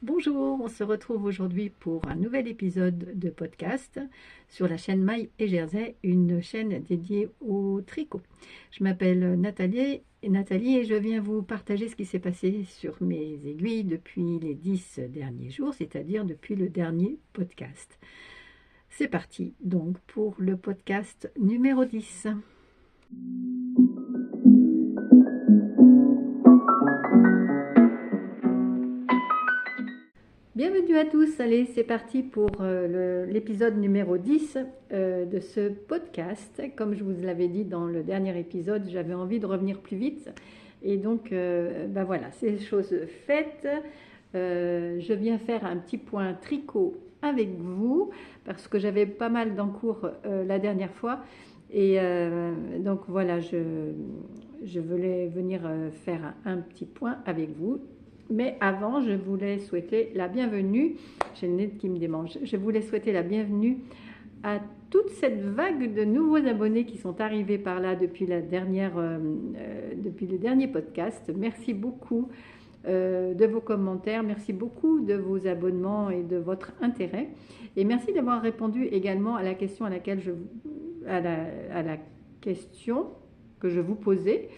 Bonjour, on se retrouve aujourd'hui pour un nouvel épisode de podcast sur la chaîne Maille et Jersey, une chaîne dédiée au tricot. Je m'appelle Nathalie et je viens vous partager ce qui s'est passé sur mes aiguilles depuis les 10 derniers jours, c'est-à-dire depuis le dernier podcast. C'est parti donc pour le podcast numéro 10. Bienvenue à tous, allez c'est parti pour l'épisode numéro 10 de ce podcast. Comme je vous l'avais dit dans le dernier épisode, j'avais envie de revenir plus vite et donc voilà, c'est chose faite. Je viens faire un petit point tricot avec vous parce que j'avais pas mal d'encours la dernière fois et donc voilà, je voulais venir faire un petit point avec vous. Mais avant, je voulais souhaiter la bienvenue, j'ai le nez qui me démange, je voulais souhaiter la bienvenue à toute cette vague de nouveaux abonnés qui sont arrivés par là depuis depuis le dernier podcast. Merci beaucoup de vos commentaires, merci beaucoup de vos abonnements et de votre intérêt. Et merci d'avoir répondu également à la question à laquelle à la question que je vous posais.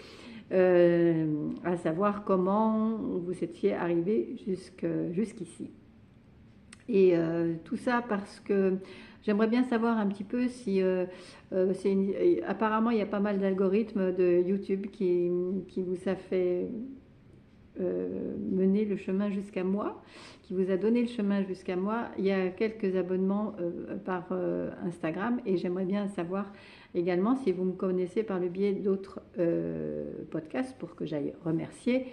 À savoir comment vous étiez arrivé jusqu'ici. Et tout ça parce que j'aimerais bien savoir un petit peu si apparemment il y a pas mal d'algorithmes de YouTube qui vous a fait mener le chemin jusqu'à moi, qui vous a donné le chemin jusqu'à moi. Il y a quelques abonnements par Instagram et j'aimerais bien savoir également si vous me connaissez par le biais d'autres podcasts pour que j'aille remercier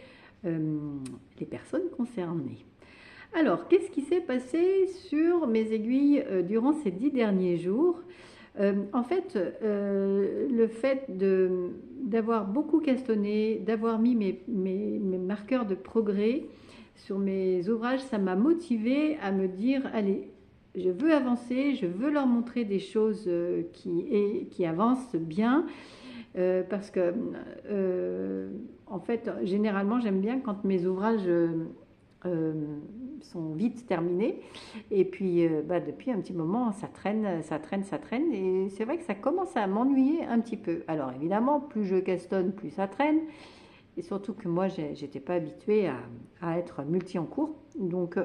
les personnes concernées. Alors, qu'est-ce qui s'est passé sur mes aiguilles durant ces 10 derniers jours? En fait, le fait d'avoir beaucoup castonné, d'avoir mis mes marqueurs de progrès sur mes ouvrages, ça m'a motivée à me dire, allez, je veux avancer, je veux leur montrer des choses qui avancent bien, parce que, en fait, généralement, j'aime bien quand mes ouvrages sont vite terminés. Et puis, depuis un petit moment, ça traîne. Et c'est vrai que ça commence à m'ennuyer un petit peu. Alors, évidemment, plus je castonne, plus ça traîne. Et surtout que moi, j'étais pas habituée à être multi en cours. Donc,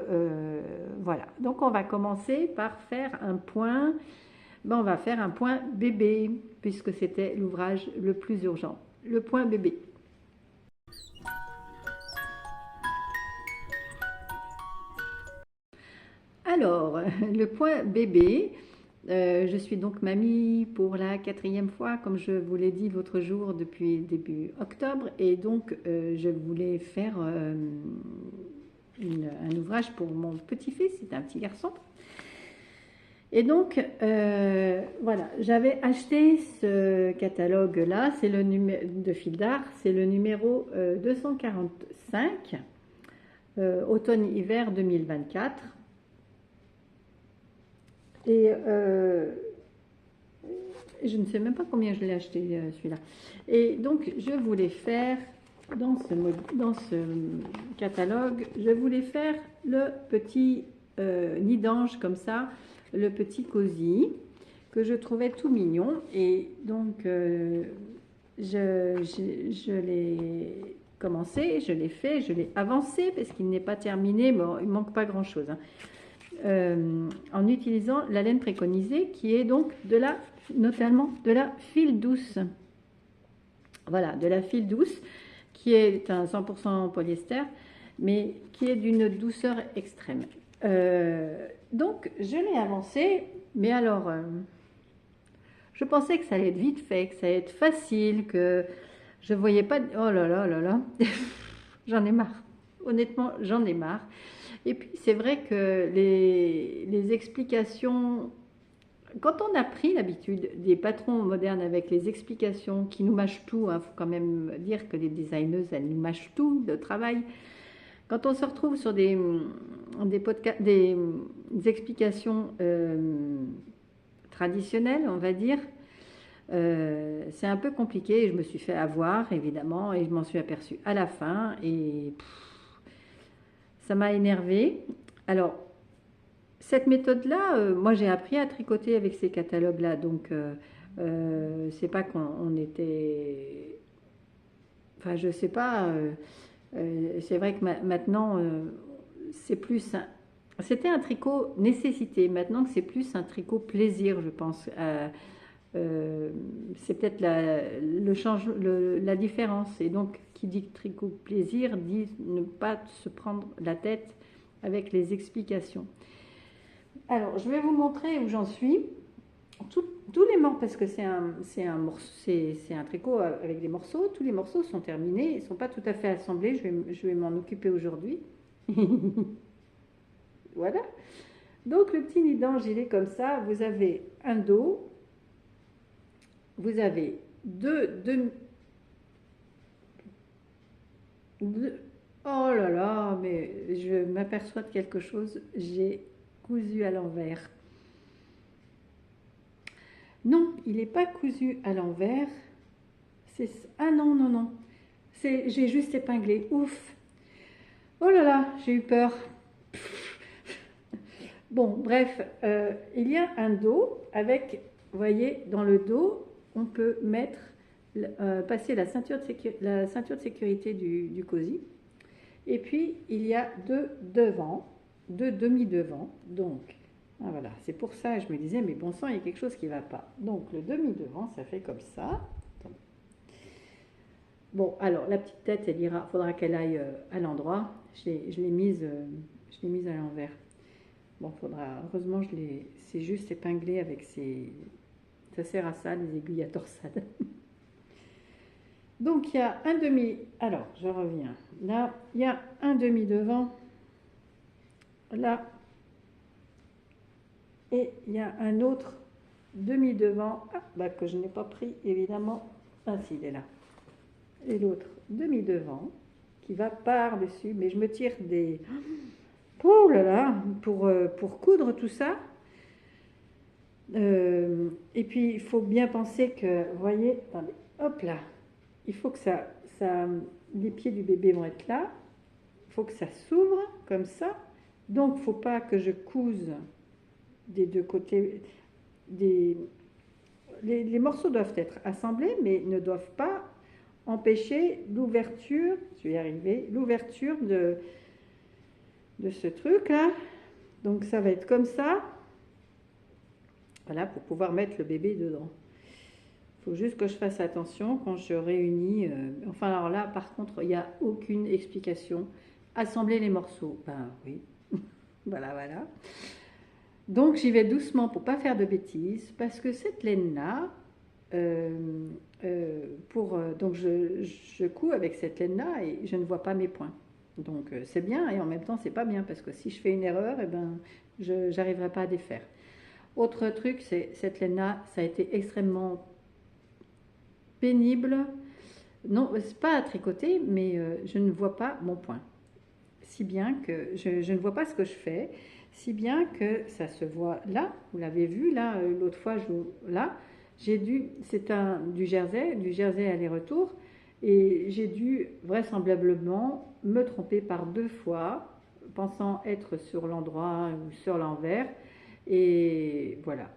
voilà. Donc, on va commencer par faire un point. On va faire un point bébé, puisque c'était l'ouvrage le plus urgent. Le point bébé. Alors, le point bébé, je suis donc mamie pour la 4e fois, comme je vous l'ai dit l'autre jour, depuis début octobre. Et donc, je voulais faire un ouvrage pour mon petit-fils, c'est un petit garçon. Et donc, voilà, j'avais acheté ce catalogue-là, c'est le numéro de fil d'art, c'est le numéro 245, automne-hiver 2024. Et je ne sais même pas combien je l'ai acheté celui-là. Et donc je voulais faire dans ce catalogue, je voulais faire le petit nid d'ange comme ça, le petit cosy que je trouvais tout mignon. Et donc je l'ai commencé, je l'ai fait, je l'ai avancé parce qu'il n'est pas terminé. Bon, il manque pas grand-chose. Hein. En utilisant la laine préconisée qui est donc notamment de la file douce. Voilà, de la file douce qui est un 100% polyester mais qui est d'une douceur extrême. Donc je l'ai avancé, mais alors je pensais que ça allait être vite fait, que ça allait être facile, que je voyais pas... Oh là là là là, j'en ai marre. Honnêtement, j'en ai marre. Et puis c'est vrai que les explications, quand on a pris l'habitude des patrons modernes avec les explications qui nous mâchent tout, il faut quand même dire que les designeuses, elles nous mâchent tout de travail. Quand on se retrouve sur des explications traditionnelles, on va dire, c'est un peu compliqué. Je me suis fait avoir, évidemment, et je m'en suis aperçue à la fin. Et ça m'a énervée Alors, cette méthode-là, moi j'ai appris à tricoter avec ces catalogues-là, donc c'est pas qu'on était... Enfin, je sais pas, c'est vrai que maintenant, c'est plus... C'était un tricot nécessité, maintenant que c'est plus un tricot plaisir, je pense. C'est peut-être la différence. Et donc, qui dit tricot plaisir, dit ne pas se prendre la tête avec les explications. Alors, je vais vous montrer où j'en suis. Tous les morceaux, parce que c'est un tricot avec des morceaux, tous les morceaux sont terminés, ils ne sont pas tout à fait assemblés, je vais m'en occuper aujourd'hui. Voilà. Donc, le petit nid d'ange, il est comme ça. Vous avez un dos, vous avez oh là là, mais je m'aperçois de quelque chose, j'ai cousu à l'envers. Non, il n'est pas cousu à l'envers. Ah non, non, non. J'ai juste épinglé. Ouf. Oh là là, j'ai eu peur. Bon, bref, il y a un dos avec, vous voyez, dans le dos, on peut mettre, passer la ceinture de sécurité du cosy. Et puis, il y a deux devants, deux demi-devants. Donc, ah voilà, c'est pour ça, je me disais, mais bon sang, il y a quelque chose qui ne va pas. Donc, le demi-devant, ça fait comme ça. Attends. Bon, alors, la petite tête, il faudra qu'elle aille à l'endroit. Je l'ai mise à l'envers. Bon, heureusement, c'est juste épinglé avec ça sert à ça, les aiguilles à torsade. Donc, il y a un demi, alors, je reviens. Là, il y a un demi-devant. Là, et il y a un autre demi-devant que je n'ai pas pris évidemment. Ah si, il est là. Et l'autre demi-devant qui va par-dessus, mais je me tire des... Oh là là, pour coudre tout ça. Et puis il faut bien penser que, vous voyez, attendez, hop là, il faut que les pieds du bébé vont être là, il faut que ça s'ouvre comme ça, donc il ne faut pas que je couse des deux côtés. Les morceaux doivent être assemblés, mais ne doivent pas empêcher l'ouverture, je vais y arriver, l'ouverture de ce truc là. Donc ça va être comme ça, voilà, pour pouvoir mettre le bébé dedans. Il faut juste que je fasse attention quand je réunis. Enfin alors là, par contre, il n'y a aucune explication. Assembler les morceaux, ben oui, voilà, voilà. Donc j'y vais doucement pour pas faire de bêtises, parce que cette laine-là, donc je couds avec cette laine-là et je ne vois pas mes points. Donc c'est bien et en même temps c'est pas bien, parce que si je fais une erreur, eh ben, je n'arriverai pas à défaire. Autre truc, c'est cette laine-là, ça a été extrêmement pénible. Non, c'est pas à tricoter, mais je ne vois pas mon point. Si bien que je ne vois pas ce que je fais. Si bien que ça se voit là, vous l'avez vu là, l'autre fois, là, c'est du jersey aller-retour, et j'ai dû vraisemblablement me tromper par 2 fois, pensant être sur l'endroit ou sur l'envers, et voilà,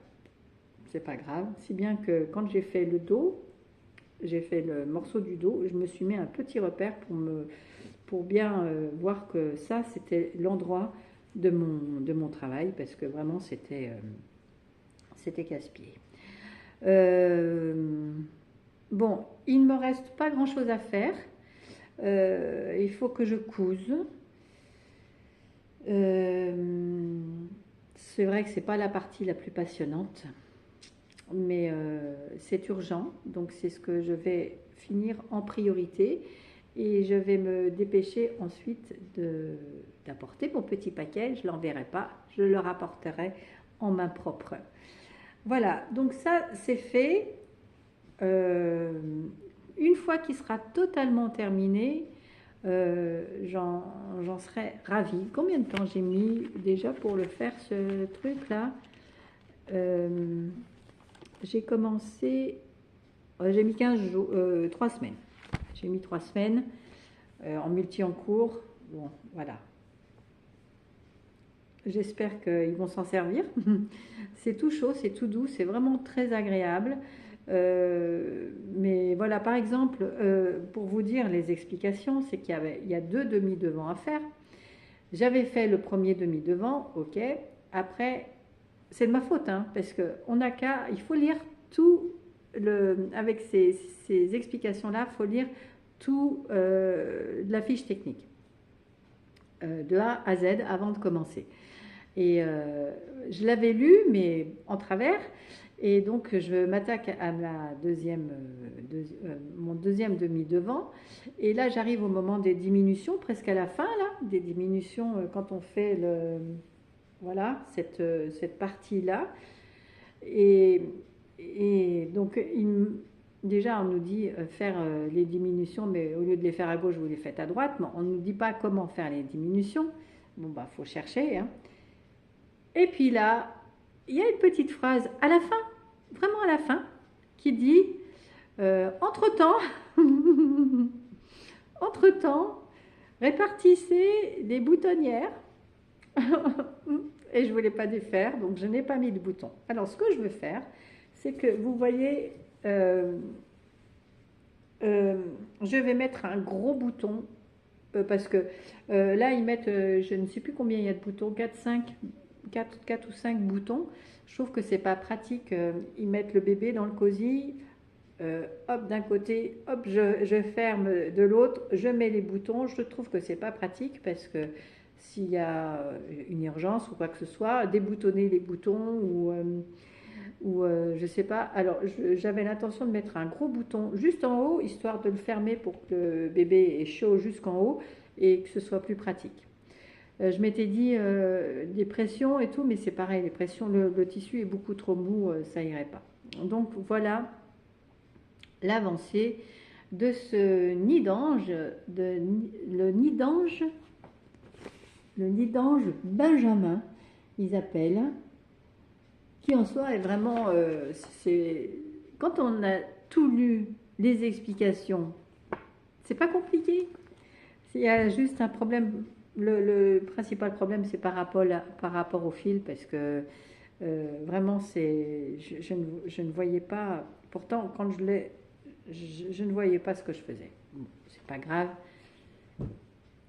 c'est pas grave. Si bien que quand j'ai fait le dos, j'ai fait le morceau du dos, je me suis mis un petit repère pour bien voir que ça, c'était l'endroit de mon travail, parce que vraiment c'était casse-pied. Bon, il ne me reste pas grand chose à faire. Il faut que je couse. C'est vrai que c'est pas la partie la plus passionnante, mais c'est urgent, donc c'est ce que je vais finir en priorité. Et je vais me dépêcher ensuite d'apporter mon petit paquet. Je ne l'enverrai pas, je le rapporterai en main propre. Voilà, donc ça c'est fait. Une fois qu'il sera totalement terminé, j'en serai ravie. Combien de temps j'ai mis déjà pour le faire, ce truc-là? J'ai commencé, j'ai mis 15 jours, 3 semaines. J'ai mis 3 semaines en multi en cours. Bon, voilà. j'espère qu'ils vont s'en servir. C'est tout chaud, c'est tout doux, c'est vraiment très agréable. Mais voilà, par exemple, pour vous dire les explications, c'est il y a deux demi-devants à faire. J'avais fait le premier demi-devant, ok. Après, c'est de ma faute, hein, parce que il faut lire tout avec ces explications-là, il faut lire tout de la fiche technique, de A à Z avant de commencer. Et je l'avais lu, mais en travers. Et donc, je m'attaque à mon deuxième demi-devant. Et là, j'arrive au moment des diminutions, presque à la fin, là, des diminutions quand on fait voilà, cette partie-là. Et, et donc, déjà, on nous dit faire les diminutions, mais au lieu de les faire à gauche, vous les faites à droite. Mais on ne nous dit pas comment faire les diminutions. Bon, bah, faut chercher, hein. Et puis là, il y a une petite phrase à la fin, vraiment à la fin, qui dit entre-temps, entre-temps, répartissez des boutonnières. Et je ne voulais pas défaire, donc je n'ai pas mis de bouton. Alors, ce que je veux faire, c'est que vous voyez, je vais mettre un gros bouton parce que là, ils mettent, je ne sais plus combien il y a de boutons, 4 ou 5 boutons. Je trouve que c'est pas pratique. Ils mettent le bébé dans le cosy, hop d'un côté, hop je ferme de l'autre, je mets les boutons. Je trouve que c'est pas pratique parce que s'il y a une urgence ou quoi que ce soit, déboutonner les boutons ou je sais pas. Alors j'avais l'intention de mettre un gros bouton juste en haut, histoire de le fermer pour que le bébé est chaud jusqu'en haut et que ce soit plus pratique. Je m'étais dit des pressions et tout, mais c'est pareil, les pressions, le tissu est beaucoup trop mou, ça irait pas. Donc voilà l'avancée de ce nid d'ange, le nid d'ange Benjamin, ils appellent, qui en soi est vraiment, quand on a tout lu, les explications, c'est pas compliqué. Il y a juste un problème. Le principal problème, c'est par rapport au fil, parce que vraiment, je ne voyais pas. Pourtant, quand je ne voyais pas ce que je faisais. Bon, c'est pas grave.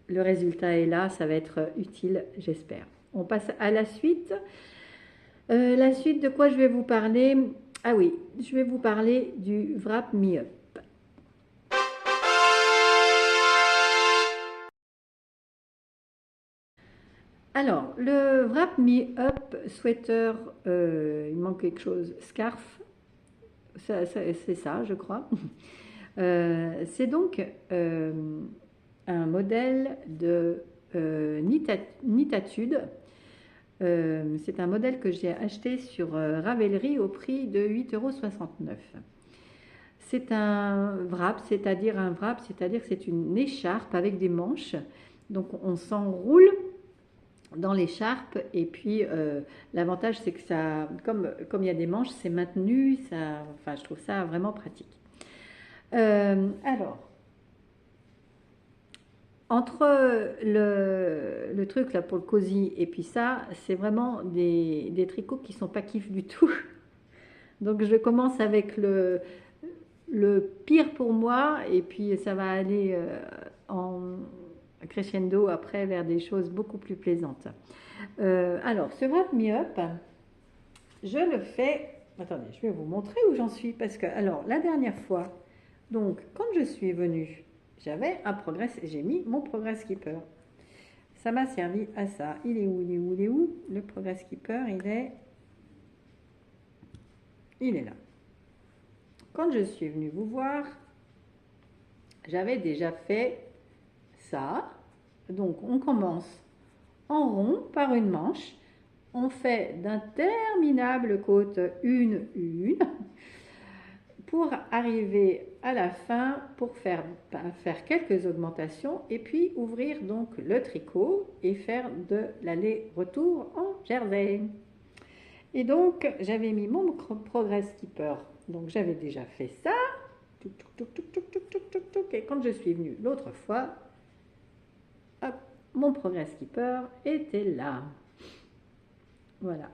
Le résultat est là, ça va être utile, j'espère. On passe à la suite. La suite de quoi je vais vous parler? Ah oui, je vais vous parler du Wrap Me Up. Alors, le Wrap Me Up sweater, il manque quelque chose, scarf, c'est ça, je crois. C'est donc un modèle de Nitatude. C'est un modèle que j'ai acheté sur Ravelry au prix de 8,69 €. C'est un wrap, c'est-à-dire que c'est une écharpe avec des manches. Donc on s'enroule dans l'écharpe et puis l'avantage c'est que ça, comme il y a des manches, c'est maintenu, ça, enfin je trouve ça vraiment pratique. Alors, entre le truc là pour le cosy et puis ça, c'est vraiment des tricots qui sont pas kiff du tout. Donc je commence avec le pire pour moi et puis ça va aller en crescendo après vers des choses beaucoup plus plaisantes. Alors, ce Wrap Me Up, je le fais. Attendez, je vais vous montrer où j'en suis parce que, alors, la dernière fois, donc, quand je suis venue, j'avais un Progress et j'ai mis mon Progress Keeper. Ça m'a servi à ça. Il est où? Il est où? Il est où? Le Progress Keeper, il est là. Quand je suis venue vous voir, j'avais déjà fait ça. Donc, on commence en rond par une manche. On fait d'interminables côtes une pour arriver à la fin pour faire quelques augmentations et puis ouvrir donc le tricot et faire de l'aller-retour en jersey. Et donc j'avais mis mon Progress Keeper, donc j'avais déjà fait ça, et quand je suis venue l'autre fois, hop, mon Progress Keeper était là. Voilà,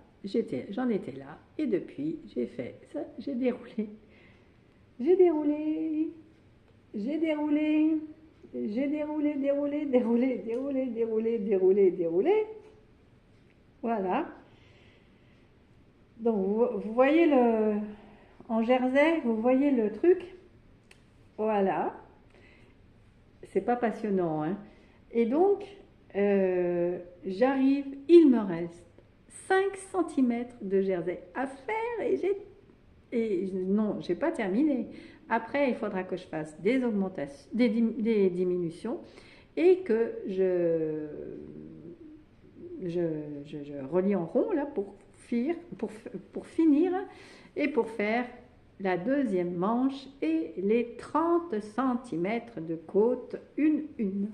j'en étais là. Et depuis, j'ai fait ça, j'ai déroulé. J'ai déroulé. J'ai déroulé. J'ai déroulé, déroulé, déroulé, déroulé, déroulé, déroulé, déroulé. Voilà. Donc, vous voyez en jersey, vous voyez le truc. Voilà. C'est pas passionnant, hein. Et donc, j'arrive, il me reste 5 centimètres de jersey à faire et non, j'ai pas terminé. Après, il faudra que je fasse des augmentations, des diminutions et que je, je relie en rond là pour finir et pour faire la deuxième manche et les 30 centimètres de côte, une.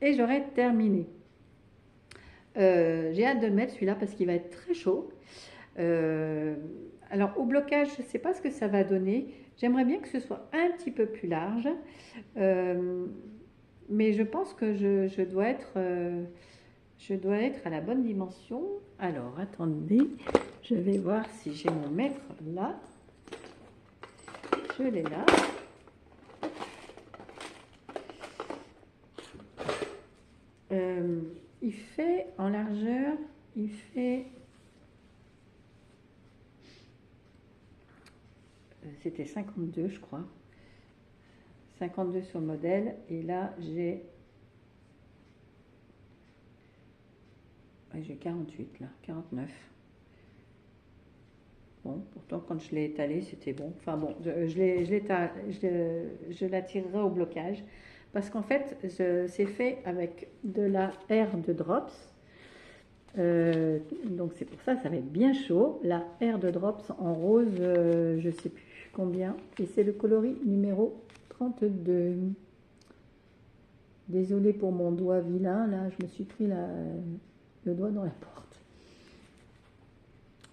Et j'aurai terminé. J'ai hâte de le mettre celui-là parce qu'il va être très chaud. Alors au blocage, je ne sais pas ce que ça va donner. J'aimerais bien que ce soit un petit peu plus large. Mais je pense que je dois être à la bonne dimension. Alors attendez, je vais voir si j'ai mon mètre là. Je l'ai là. Il fait en largeur, il fait... C'était 52 je crois. 52 sur le modèle. Et là j'ai 48 là, 49. Bon, pourtant quand je l'ai étalé c'était bon. Enfin bon, je la tirerai au blocage. Parce qu'en fait, c'est fait avec de la R de Drops. Donc c'est pour ça, ça va être bien chaud. La R de Drops en rose, je ne sais plus combien. Et c'est le coloris numéro 32. Désolée pour mon doigt vilain, là je me suis pris le doigt dans la porte.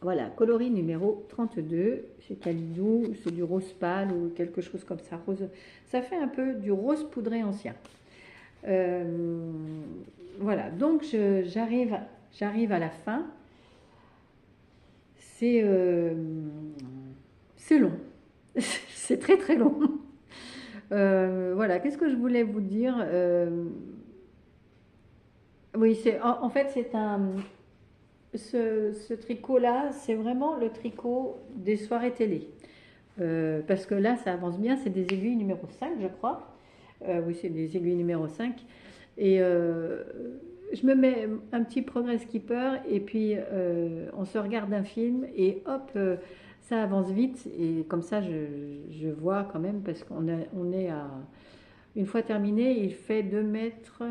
Voilà, coloris numéro 32, chez Calidou, c'est du rose pâle ou quelque chose comme ça. Rose, ça fait un peu du rose poudré ancien. Voilà, donc j'arrive à la fin. C'est long, c'est très très long. Voilà, qu'est-ce que je voulais vous dire? Oui, en fait c'est ce tricot-là, c'est vraiment le tricot des soirées télé. Parce que là, ça avance bien, c'est des aiguilles numéro 5, je crois. Oui, c'est des aiguilles numéro 5. Et je me mets un petit progress keeper et puis on se regarde un film et hop, ça avance vite. Et comme ça, je vois quand même parce on est à... Une fois terminé, il fait 2 mètres...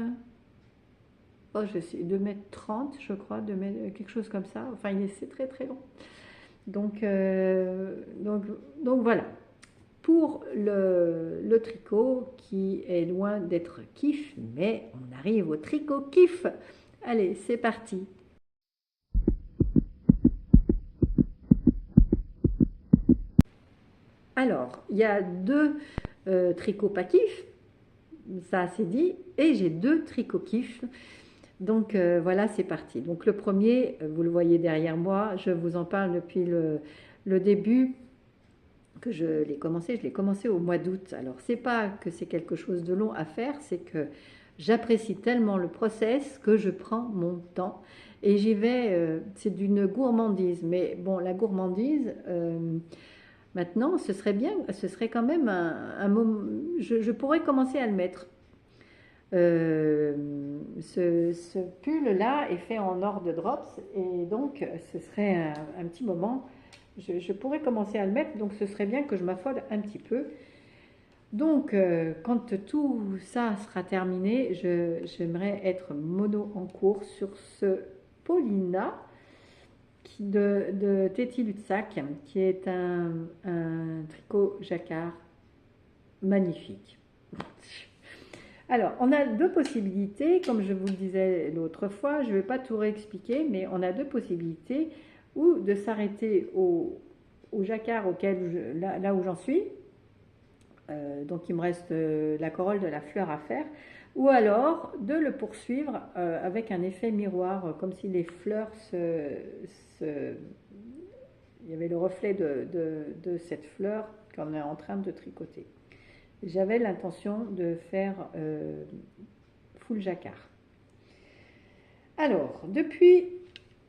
Oh, je sais, 2 mètres 30, je crois, quelque chose comme ça. Enfin, c'est très très long. Donc voilà. Pour le tricot qui est loin d'être kiff, mais on arrive au tricot kiff. Allez, c'est parti. Alors, il y a 2 tricots pas kiff, ça c'est dit, et j'ai 2 tricots kiff. Donc voilà, c'est parti. Donc le premier, vous le voyez derrière moi, je vous en parle depuis le début que je l'ai commencé au mois d'août. Alors c'est pas que c'est quelque chose de long à faire, c'est que j'apprécie tellement le process que je prends mon temps et j'y vais, c'est d'une gourmandise. Mais bon, la gourmandise, maintenant, ce serait bien, ce serait quand même un moment, je pourrais commencer à le mettre. Ce pull-là est fait en or de drops et donc ce serait un petit moment. Je pourrais commencer à le mettre, donc ce serait bien que je m'affole un petit peu. Donc, quand tout ça sera terminé, j'aimerais être mono en cours sur ce Paulina de Téti Lutsac, qui est un tricot jacquard magnifique. Alors, on a 2 possibilités, comme je vous le disais l'autre fois, je ne vais pas tout réexpliquer, mais on a 2 possibilités, ou de s'arrêter au jacquard là où j'en suis. Donc il me reste la corolle de la fleur à faire. ou alors de le poursuivre avec un effet miroir, comme si les fleurs se- il y avait le reflet de cette fleur qu'on est en train de tricoter. J'avais l'intention de faire full jacquard. Alors, depuis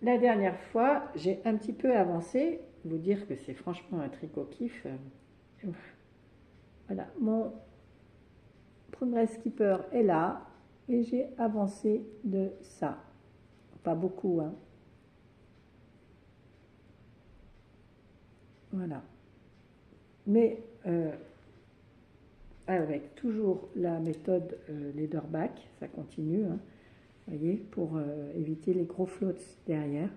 la dernière fois, j'ai un petit peu avancé. Vous dire que c'est franchement un tricot kiff. Voilà, mon Progress Keeper est là et j'ai avancé de ça. Pas beaucoup, hein. Voilà. Mais avec toujours la méthode leatherback, ça continue, hein, voyez, pour éviter les gros floats derrière.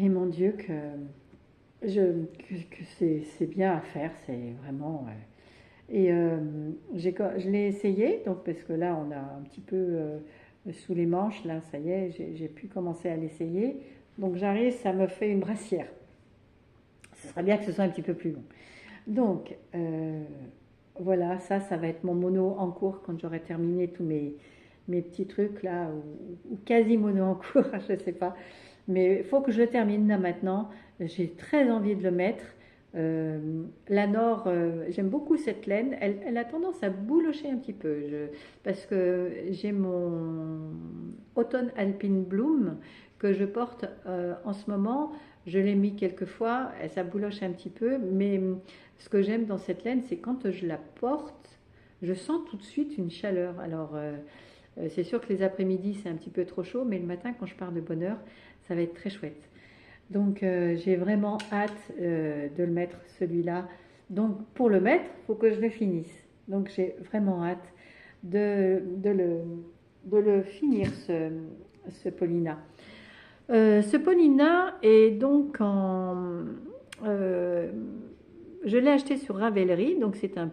Et mon Dieu, que c'est bien à faire, c'est vraiment. Et je l'ai essayé, donc parce que là, on a un petit peu sous les manches, là, ça y est, j'ai pu commencer à l'essayer. Donc j'arrive, ça me fait une brassière. Ce serait bien que ce soit un petit peu plus long. Donc, voilà, ça va être mon mono en cours quand j'aurai terminé tous mes petits trucs là, ou quasi mono en cours, je ne sais pas. Mais il faut que je le termine là maintenant. J'ai très envie de le mettre. La Nord, j'aime beaucoup cette laine. Elle a tendance à boulocher un petit peu. Parce que j'ai mon Autumn Alpine Bloom que je porte en ce moment. Je l'ai mis quelques fois, ça bouloche un petit peu. Mais ce que j'aime dans cette laine, c'est quand je la porte, je sens tout de suite une chaleur. Alors, c'est sûr que les après-midi, c'est un petit peu trop chaud, mais le matin, quand je pars de bonne heure, ça va être très chouette. Donc, j'ai vraiment hâte de le mettre, celui-là. Donc, pour le mettre, il faut que je le finisse. Donc, j'ai vraiment hâte de le finir, ce Paulina. Ce Paulina est donc euh, je l'ai acheté sur Ravelry, donc c'est un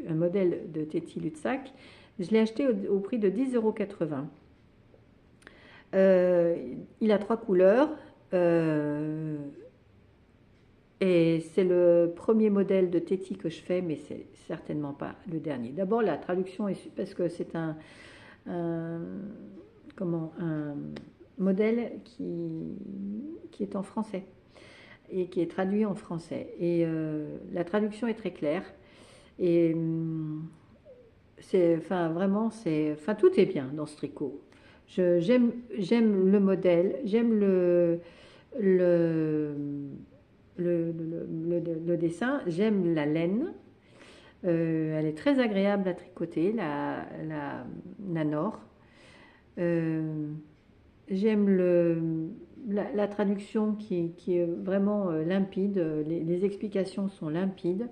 un modèle de Teti Lutzak. Je l'ai acheté au prix de 10,80 €. Il a 3 couleurs. Et c'est le premier modèle de Teti que je fais, mais c'est certainement pas le dernier. D'abord, la traduction est parce que c'est un, un modèle qui est en français et qui est traduit en français. Et la traduction est très claire. Et enfin, vraiment, enfin, tout est bien dans ce tricot. J'aime le modèle, j'aime le, le dessin, j'aime la laine. Elle est très agréable à tricoter, la Nord. J'aime la traduction qui est vraiment limpide, les explications sont limpides.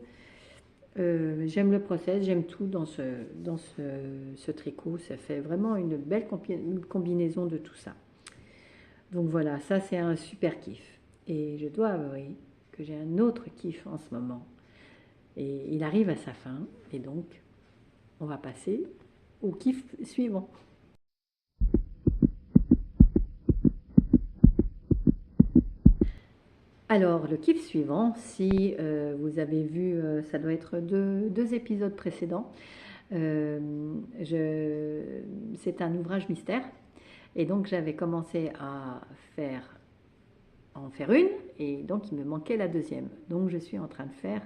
J'aime le process, j'aime tout dans ce tricot. Ça fait vraiment une belle combinaison de tout ça. Donc voilà, ça c'est un super kiff. Et je dois avouer que j'ai un autre kiff en ce moment. Et il arrive à sa fin. Et donc, on va passer au kiff suivant. Alors, le kiff suivant, si vous avez vu, ça doit être deux épisodes précédents, c'est un ouvrage mystère. Et donc, j'avais commencé à en faire une, et donc il me manquait la deuxième. Donc, je suis en train de faire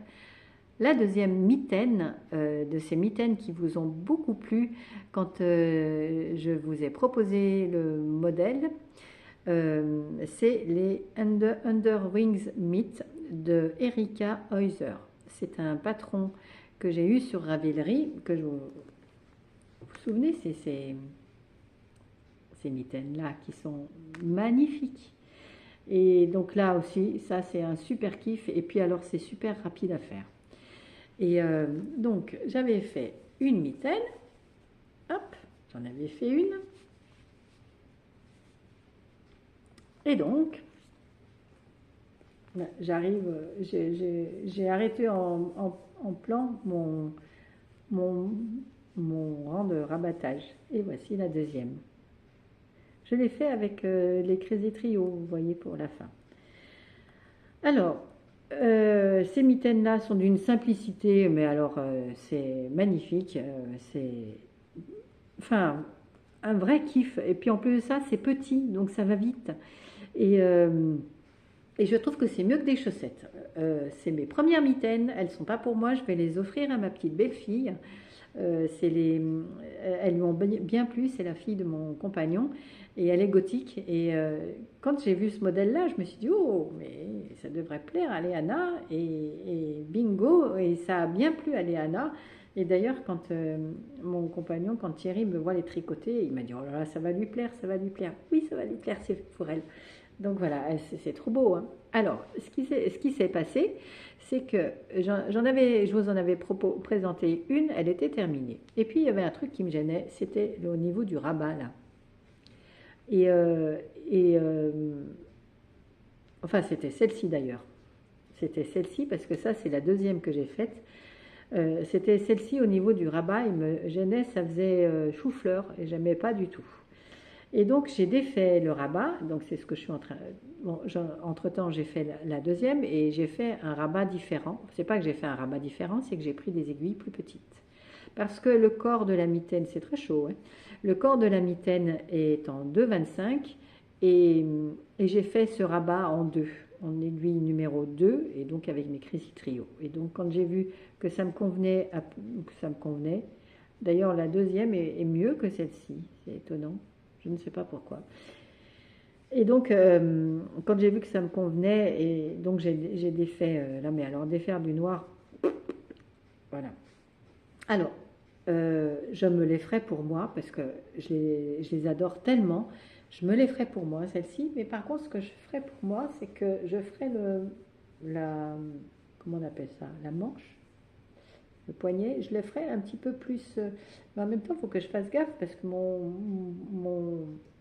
la deuxième mitaine, de ces mitaines qui vous ont beaucoup plu quand je vous ai proposé le modèle. C'est les Underwings Meat de Erika Heuser. C'est un patron que j'ai eu sur Ravelry, que vous vous souvenez, c'est ces mitaines-là qui sont magnifiques. Et donc là aussi, ça c'est un super kiff. Et puis alors c'est super rapide à faire. Et donc j'avais fait une mitaine, hop, j'en avais fait une. Et donc, j'arrive, j'ai arrêté en plan mon rang de rabattage. Et voici la deuxième. Je l'ai fait avec les Crazy Trio, vous voyez, pour la fin. Alors, Ces mitaines-là sont d'une simplicité, mais alors c'est magnifique. C'est enfin un vrai kiff. Et puis en plus de ça, c'est petit, donc ça va vite. Et, euh, et je trouve que c'est mieux que des chaussettes. C'est mes premières mitaines, elles ne sont pas pour moi, je vais les offrir à ma petite belle-fille. Elles lui ont bien plu, c'est la fille de mon compagnon et elle est gothique. Et quand j'ai vu ce modèle-là, je me suis dit, oh, mais ça devrait plaire à Léana. Et bingo, et ça a bien plu à Léana. Et d'ailleurs, quand mon compagnon, quand Thierry me voit les tricoter, il m'a dit, oh là là, ça va lui plaire, ça va lui plaire. Oui, ça va lui plaire, c'est pour elle. Donc voilà, c'est trop beau, hein. Alors, ce qui s'est passé, c'est que je vous en avais présenté une, elle était terminée. Et puis il y avait un truc qui me gênait, c'était au niveau du rabat là. Et, euh, et enfin, c'était celle-ci d'ailleurs. C'était celle-ci parce que ça, c'est la deuxième que j'ai faite. C'était celle-ci au niveau du rabat, il me gênait, ça faisait chou-fleur et j'aimais pas du tout. Et donc j'ai défait le rabat, donc c'est ce que je suis en train. Bon, entre-temps j'ai fait la deuxième et j'ai fait un rabat différent. C'est pas que j'ai fait un rabat différent, c'est que j'ai pris des aiguilles plus petites. Parce que le corps de la mitaine, c'est très chaud, hein. Le corps de la mitaine est en 2,25 et, et j'ai fait ce rabat en deux, en aiguille numéro 2 et donc avec mes Crazy Trio. Et donc quand j'ai vu que ça me convenait, d'ailleurs la deuxième est mieux que celle-ci, c'est étonnant. Je ne sais pas pourquoi. Et donc, quand j'ai vu que ça me convenait, et donc j'ai défait là, mais alors défaire du noir, voilà. Alors, je me les ferai pour moi parce que je les adore tellement. Je me les ferai pour moi, celle-ci. Mais par contre, ce que je ferai pour moi, c'est que je ferai la, comment on appelle ça, la manche, le poignet. Je le ferai un petit peu plus. Mais en même temps, il faut que je fasse gaffe parce que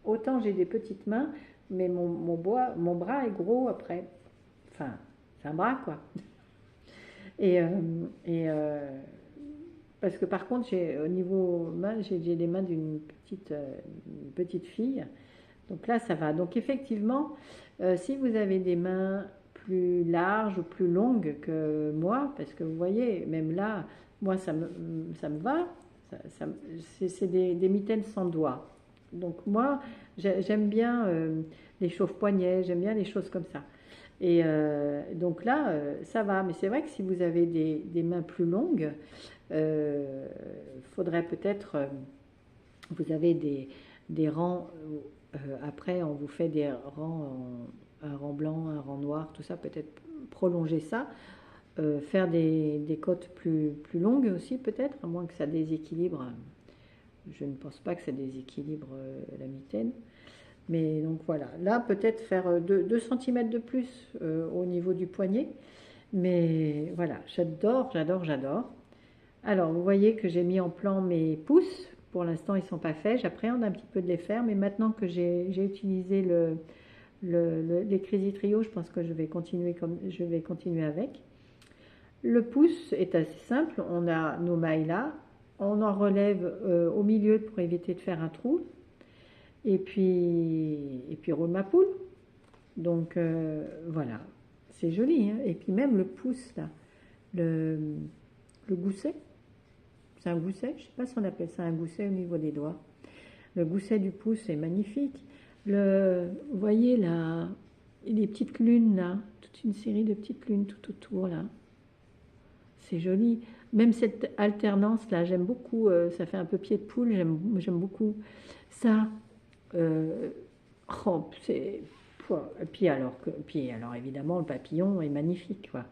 autant j'ai des petites mains, mais mon bras est gros après. Enfin, c'est un bras quoi. Et, euh, et parce que par contre, au niveau main, j'ai les mains d'une une petite fille. Donc là, ça va. Donc effectivement, si vous avez des mains plus larges ou plus longues que moi, parce que vous voyez, même là, moi, ça me va. C'est des mitaines sans doigts. Donc moi, j'aime bien les chauffe-poignets, j'aime bien les choses comme ça. Et donc là, ça va. Mais c'est vrai que si vous avez des mains plus longues, faudrait peut-être, vous avez des rangs, après on vous fait des rangs, un rang blanc, un rang noir, tout ça, peut-être prolonger ça, faire des côtes plus longues aussi peut-être, à moins que ça déséquilibre. Je ne pense pas que ça déséquilibre la mitaine. Mais donc voilà, là peut-être faire 2 cm de plus au niveau du poignet. Mais voilà, j'adore, j'adore, j'adore. Alors vous voyez que j'ai mis en plan mes pouces. Pour l'instant ils ne sont pas faits, j'appréhende un petit peu de les faire. Mais maintenant que j'ai utilisé les Crazy Trio, je pense que je vais continuer avec. Le pouce est assez simple, on a nos mailles là. On en relève au milieu pour éviter de faire un trou. Et puis roule ma poule. Donc voilà, c'est joli, hein. Et puis même le pouce là, le, le gousset, c'est un gousset, je ne sais pas si on appelle ça un gousset au niveau des doigts. Le gousset du pouce est magnifique. Vous voyez là, les petites lunes là, toute une série de petites lunes tout autour là. C'est joli. Même cette alternance là, j'aime beaucoup. Ça fait un peu pied de poule, j'aime beaucoup ça. Euh, oh, c'est puis alors évidemment le papillon est magnifique quoi.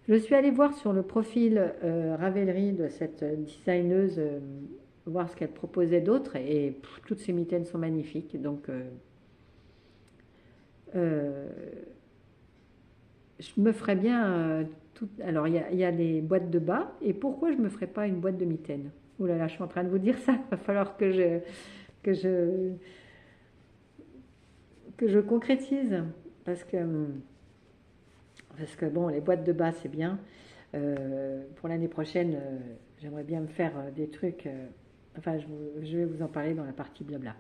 Je suis allée voir sur le profil Ravelry de cette designeuse, voir ce qu'elle proposait d'autre et toutes ces mitaines sont magnifiques. Donc euh, je me ferais bien alors il y a les boîtes de bas et pourquoi je me ferais pas une boîte de mitaines? Oh là là, je suis en train de vous dire ça. Il va falloir que je que je concrétise parce que bon, les boîtes de bas c'est bien. Pour l'année prochaine, j'aimerais bien me faire des trucs. Enfin, je vais vous en parler dans la partie blabla.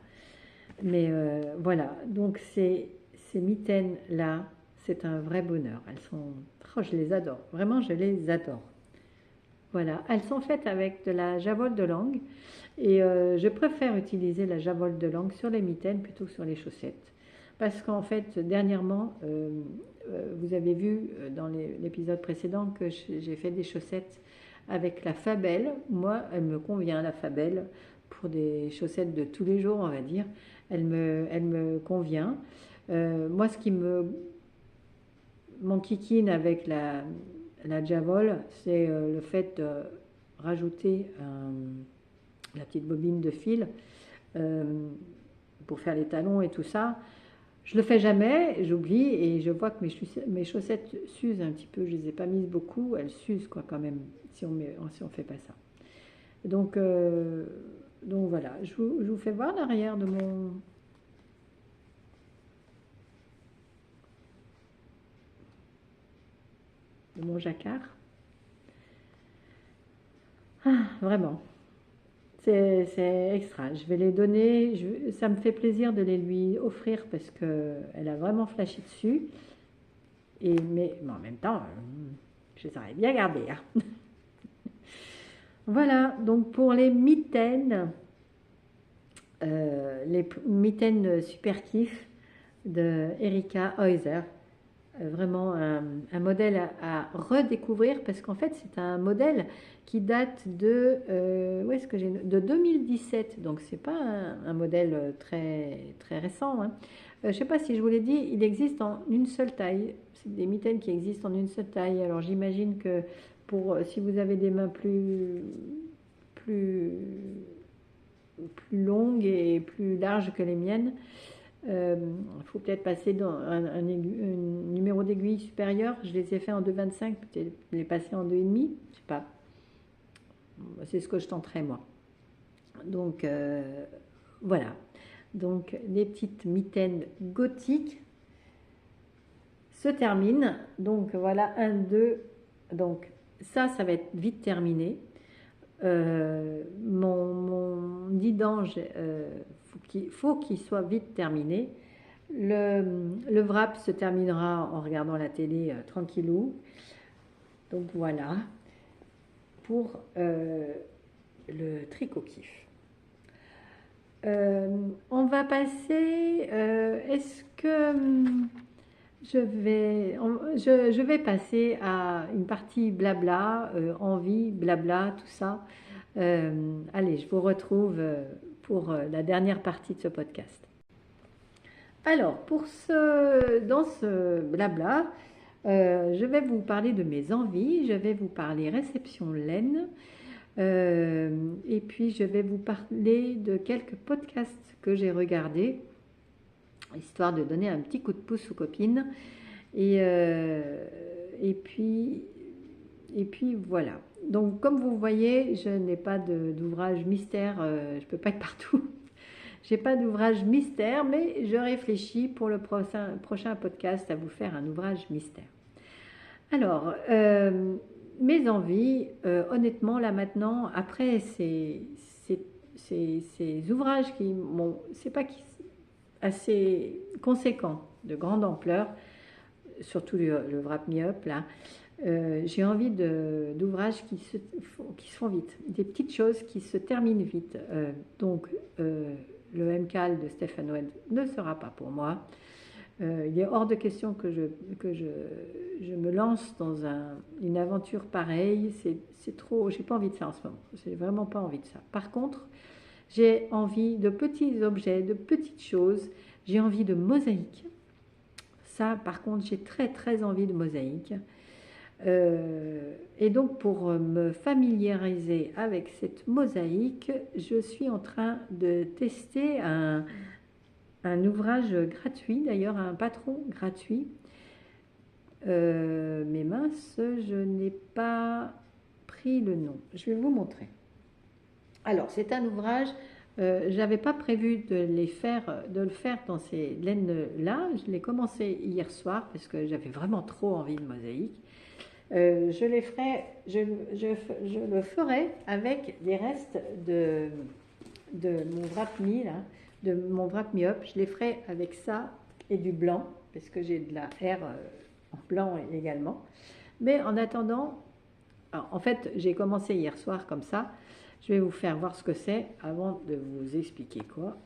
Mais voilà, donc ces mitaines là, c'est un vrai bonheur. Elles sont, oh, je les adore, vraiment je les adore. Voilà, elles sont faites avec de la javole de langue et je préfère utiliser la javole de langue sur les mitaines plutôt que sur les chaussettes. Parce qu'en fait, dernièrement, vous avez vu dans l'épisode précédent que j'ai fait des chaussettes avec la Fabelle. Moi, elle me convient, la Fabelle, pour des chaussettes de tous les jours, on va dire. Elle me convient. Moi, ce qui m'enquiquine avec la Javol, c'est le fait de rajouter la petite bobine de fil euh, pour faire les talons et tout ça. Je le fais jamais, j'oublie et je vois que mes chaussettes s'usent un petit peu. Je les ai pas mises beaucoup, elles s'usent quoi quand même si on fait pas ça. Donc, donc voilà, je vous fais voir l'arrière de mon jacquard. Ah, vraiment, c'est extra. Je vais les donner, ça me fait plaisir de les lui offrir parce qu'elle a vraiment flashé dessus. Mais en même temps, je les aurais bien gardés. Hein. Voilà, donc pour les mitaines super kiff de Erika Heuser. Vraiment un modèle à redécouvrir parce qu'en fait c'est un modèle qui date où est-ce que de 2017, donc c'est pas un modèle très récent. Hein. Je sais pas si je vous l'ai dit, il existe en une seule taille. C'est des mitaines qui existent en une seule taille. Alors j'imagine que si vous avez des mains plus longues et plus larges que les miennes, il faut peut-être passer dans un numéro d'aiguille supérieur. Je les ai fait en 2,25, peut-être les passer en 2,5. Je sais pas. C'est ce que je tenterai moi. Donc voilà. Donc les petites mitaines gothiques se terminent. Donc voilà, 1, 2. Donc ça va être vite terminé. Mon nid d'ange, faut qu'il soit vite terminé. Le wrap se terminera en regardant la télé tranquillou. Donc voilà pour le tricot kiff. On va passer. Est-ce que je vais passer à une partie blabla, envie, blabla, tout ça. Allez, je vous retrouve pour la dernière partie de ce podcast. Alors, dans ce blabla, je vais vous parler de mes envies, je vais vous parler réception laine, et puis je vais vous parler de quelques podcasts que j'ai regardés, histoire de donner un petit coup de pouce aux copines. Et puis voilà. Donc comme vous voyez, je n'ai pas d'ouvrage mystère, je ne peux pas être partout. J'ai pas d'ouvrage mystère, mais je réfléchis pour le prochain podcast à vous faire un ouvrage mystère. Alors, mes envies, honnêtement, là maintenant, après ces ouvrages c'est pas assez conséquents, de grande ampleur, surtout le Wrap Me Up, là, j'ai envie d'ouvrages qui se font vite, des petites choses qui se terminent vite. Donc, le MCAL de Stéphane Webb ne sera pas pour moi. Il est hors de question que je me lance dans une aventure pareille. C'est trop, j'ai pas envie de ça en ce moment. J'ai vraiment pas envie de ça. Par contre, j'ai envie de petits objets, de petites choses. J'ai envie de mosaïque. Ça, par contre, j'ai très envie de mosaïque. Et donc, pour me familiariser avec cette mosaïque, je suis en train de tester un ouvrage gratuit, d'ailleurs un patron gratuit. Mais mince, je n'ai pas pris le nom. Je vais vous montrer. Alors, c'est un ouvrage, j'avais pas prévu de le faire dans ces laines-là. Je l'ai commencé hier soir parce que j'avais vraiment trop envie de mosaïque. Je le ferai avec des restes de mon Wrap Me, là, de mon Wrap Me Up. Je les ferai avec ça et du blanc, parce que j'ai de la R en blanc également. Mais en attendant, alors, en fait, j'ai commencé hier soir comme ça. Je vais vous faire voir ce que c'est avant de vous expliquer quoi.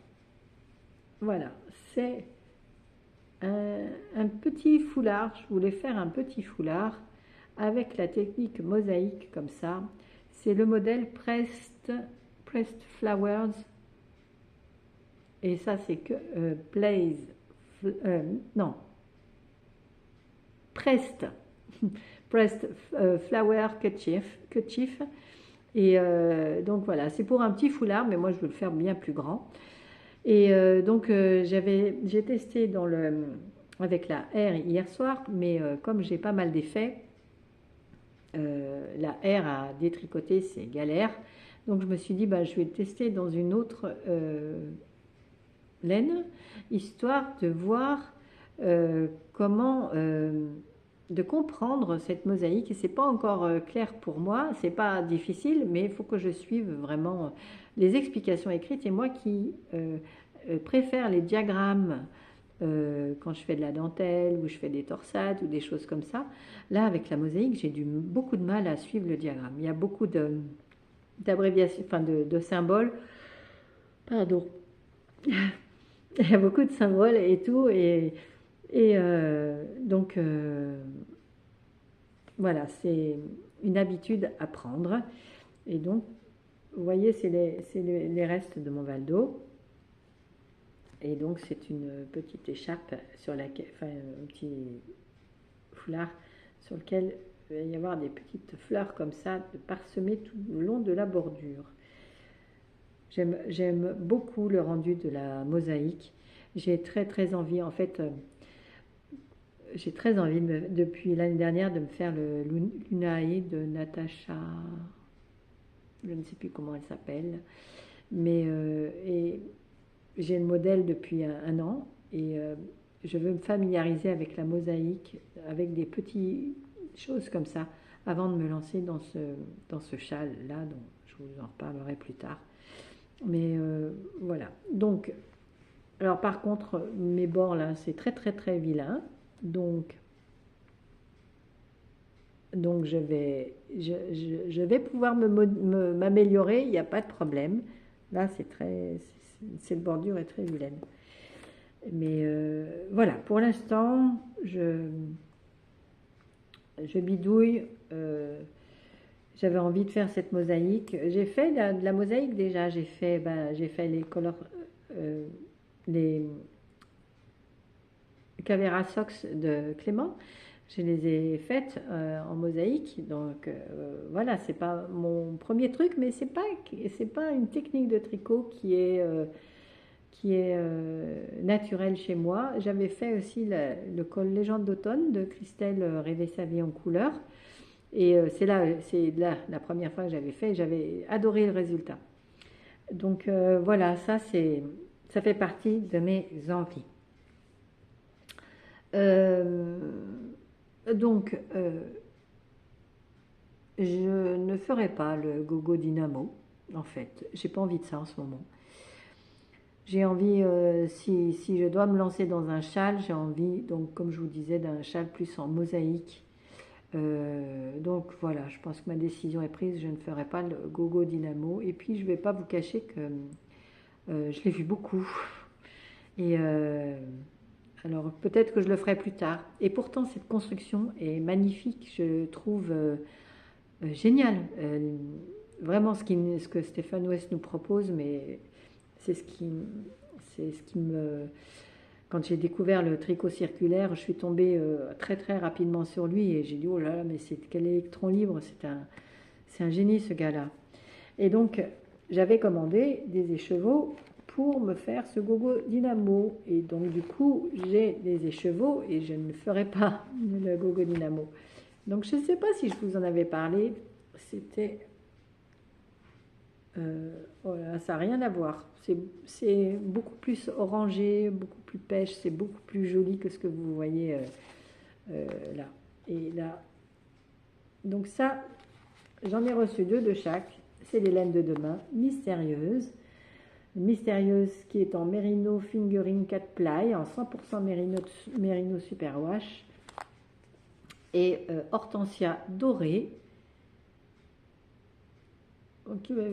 Voilà, c'est un petit foulard. Je voulais faire un petit foulard avec la technique mosaïque comme ça. C'est le modèle Pressed Flowers. Et ça, c'est que non, Pressed, Pressed Flower Kerchief. Et donc voilà, c'est pour un petit foulard, mais moi je veux le faire bien plus grand. Et donc j'ai testé avec la R hier soir, mais comme j'ai pas mal d'effets, la R à détricoter c'est galère. Donc je me suis dit, bah, je vais le tester dans une autre laine, histoire de voir comment, de comprendre cette mosaïque. Et c'est pas encore clair pour moi, c'est pas difficile, mais il faut que je suive vraiment les explications écrites. Et moi qui préfère les diagrammes quand je fais de la dentelle ou je fais des torsades ou des choses comme ça, là avec la mosaïque j'ai beaucoup de mal à suivre le diagramme. Il y a beaucoup d'abréviations, enfin de symboles, pardon. Il y a beaucoup de symboles et tout, donc voilà, c'est une habitude à prendre. Et donc, vous voyez, c'est les restes de mon Valdo. Et donc, c'est une petite écharpe sur laquelle, enfin, un petit foulard sur lequel il va y avoir des petites fleurs comme ça, parsemées tout le long de la bordure. J'aime beaucoup le rendu de la mosaïque. J'ai très envie, en fait, j'ai très envie depuis l'année dernière de me faire le Lunae de Natacha, je ne sais plus comment elle s'appelle, mais et j'ai le modèle depuis un an et je veux me familiariser avec la mosaïque, avec des petites choses comme ça, avant de me lancer dans ce châle-là, dont je vous en reparlerai plus tard. Mais voilà. Donc, alors par contre, mes bords là, c'est très vilain. Donc je vais pouvoir m'améliorer, il n'y a pas de problème. Là, cette bordure est très vilaine. Mais voilà, pour l'instant, je bidouille. J'avais envie de faire cette mosaïque. J'ai fait de la mosaïque déjà. J'ai fait les couleurs, les Cavera Socks de Clément. Je les ai faites en mosaïque. Donc voilà, c'est pas mon premier truc, mais c'est pas une technique de tricot qui est naturelle chez moi. J'avais fait aussi le col Légende d'automne de Christelle Rêver sa vie en couleur. Et c'est là la première fois que j'avais fait, j'avais adoré le résultat. Donc voilà, ça fait partie de mes envies. Donc je ne ferai pas le gogo dynamo, en fait. J'ai pas envie de ça en ce moment. J'ai envie, si je dois me lancer dans un châle, j'ai envie, donc comme je vous disais, d'un châle plus en mosaïque. Donc voilà, je pense que ma décision est prise, je ne ferai pas le gogo dynamo. Et puis je ne vais pas vous cacher que je l'ai vu beaucoup. Et alors peut-être que je le ferai plus tard. Et pourtant cette construction est magnifique, je trouve géniale. Vraiment ce que Stéphane Ouest nous propose, mais c'est ce qui me... Quand j'ai découvert le tricot circulaire, je suis tombée très rapidement sur lui et j'ai dit, oh là là, mais c'est quel électron libre, c'est un génie ce gars-là. Et donc, j'avais commandé des écheveaux pour me faire ce gogo dynamo. Et donc, du coup, j'ai des écheveaux et je ne ferai pas le gogo dynamo. Donc, je ne sais pas si je vous en avais parlé. C'était... voilà, ça n'a rien à voir. C'est beaucoup plus orangé, beaucoup plus pêche, c'est beaucoup plus joli que ce que vous voyez là. Et là, donc ça, j'en ai reçu 2 de chaque. C'est les laines de demain, mystérieuses. Mystérieuse qui est en Merino Fingering 4 ply, en 100% Merino Superwash. Et Hortensia dorée,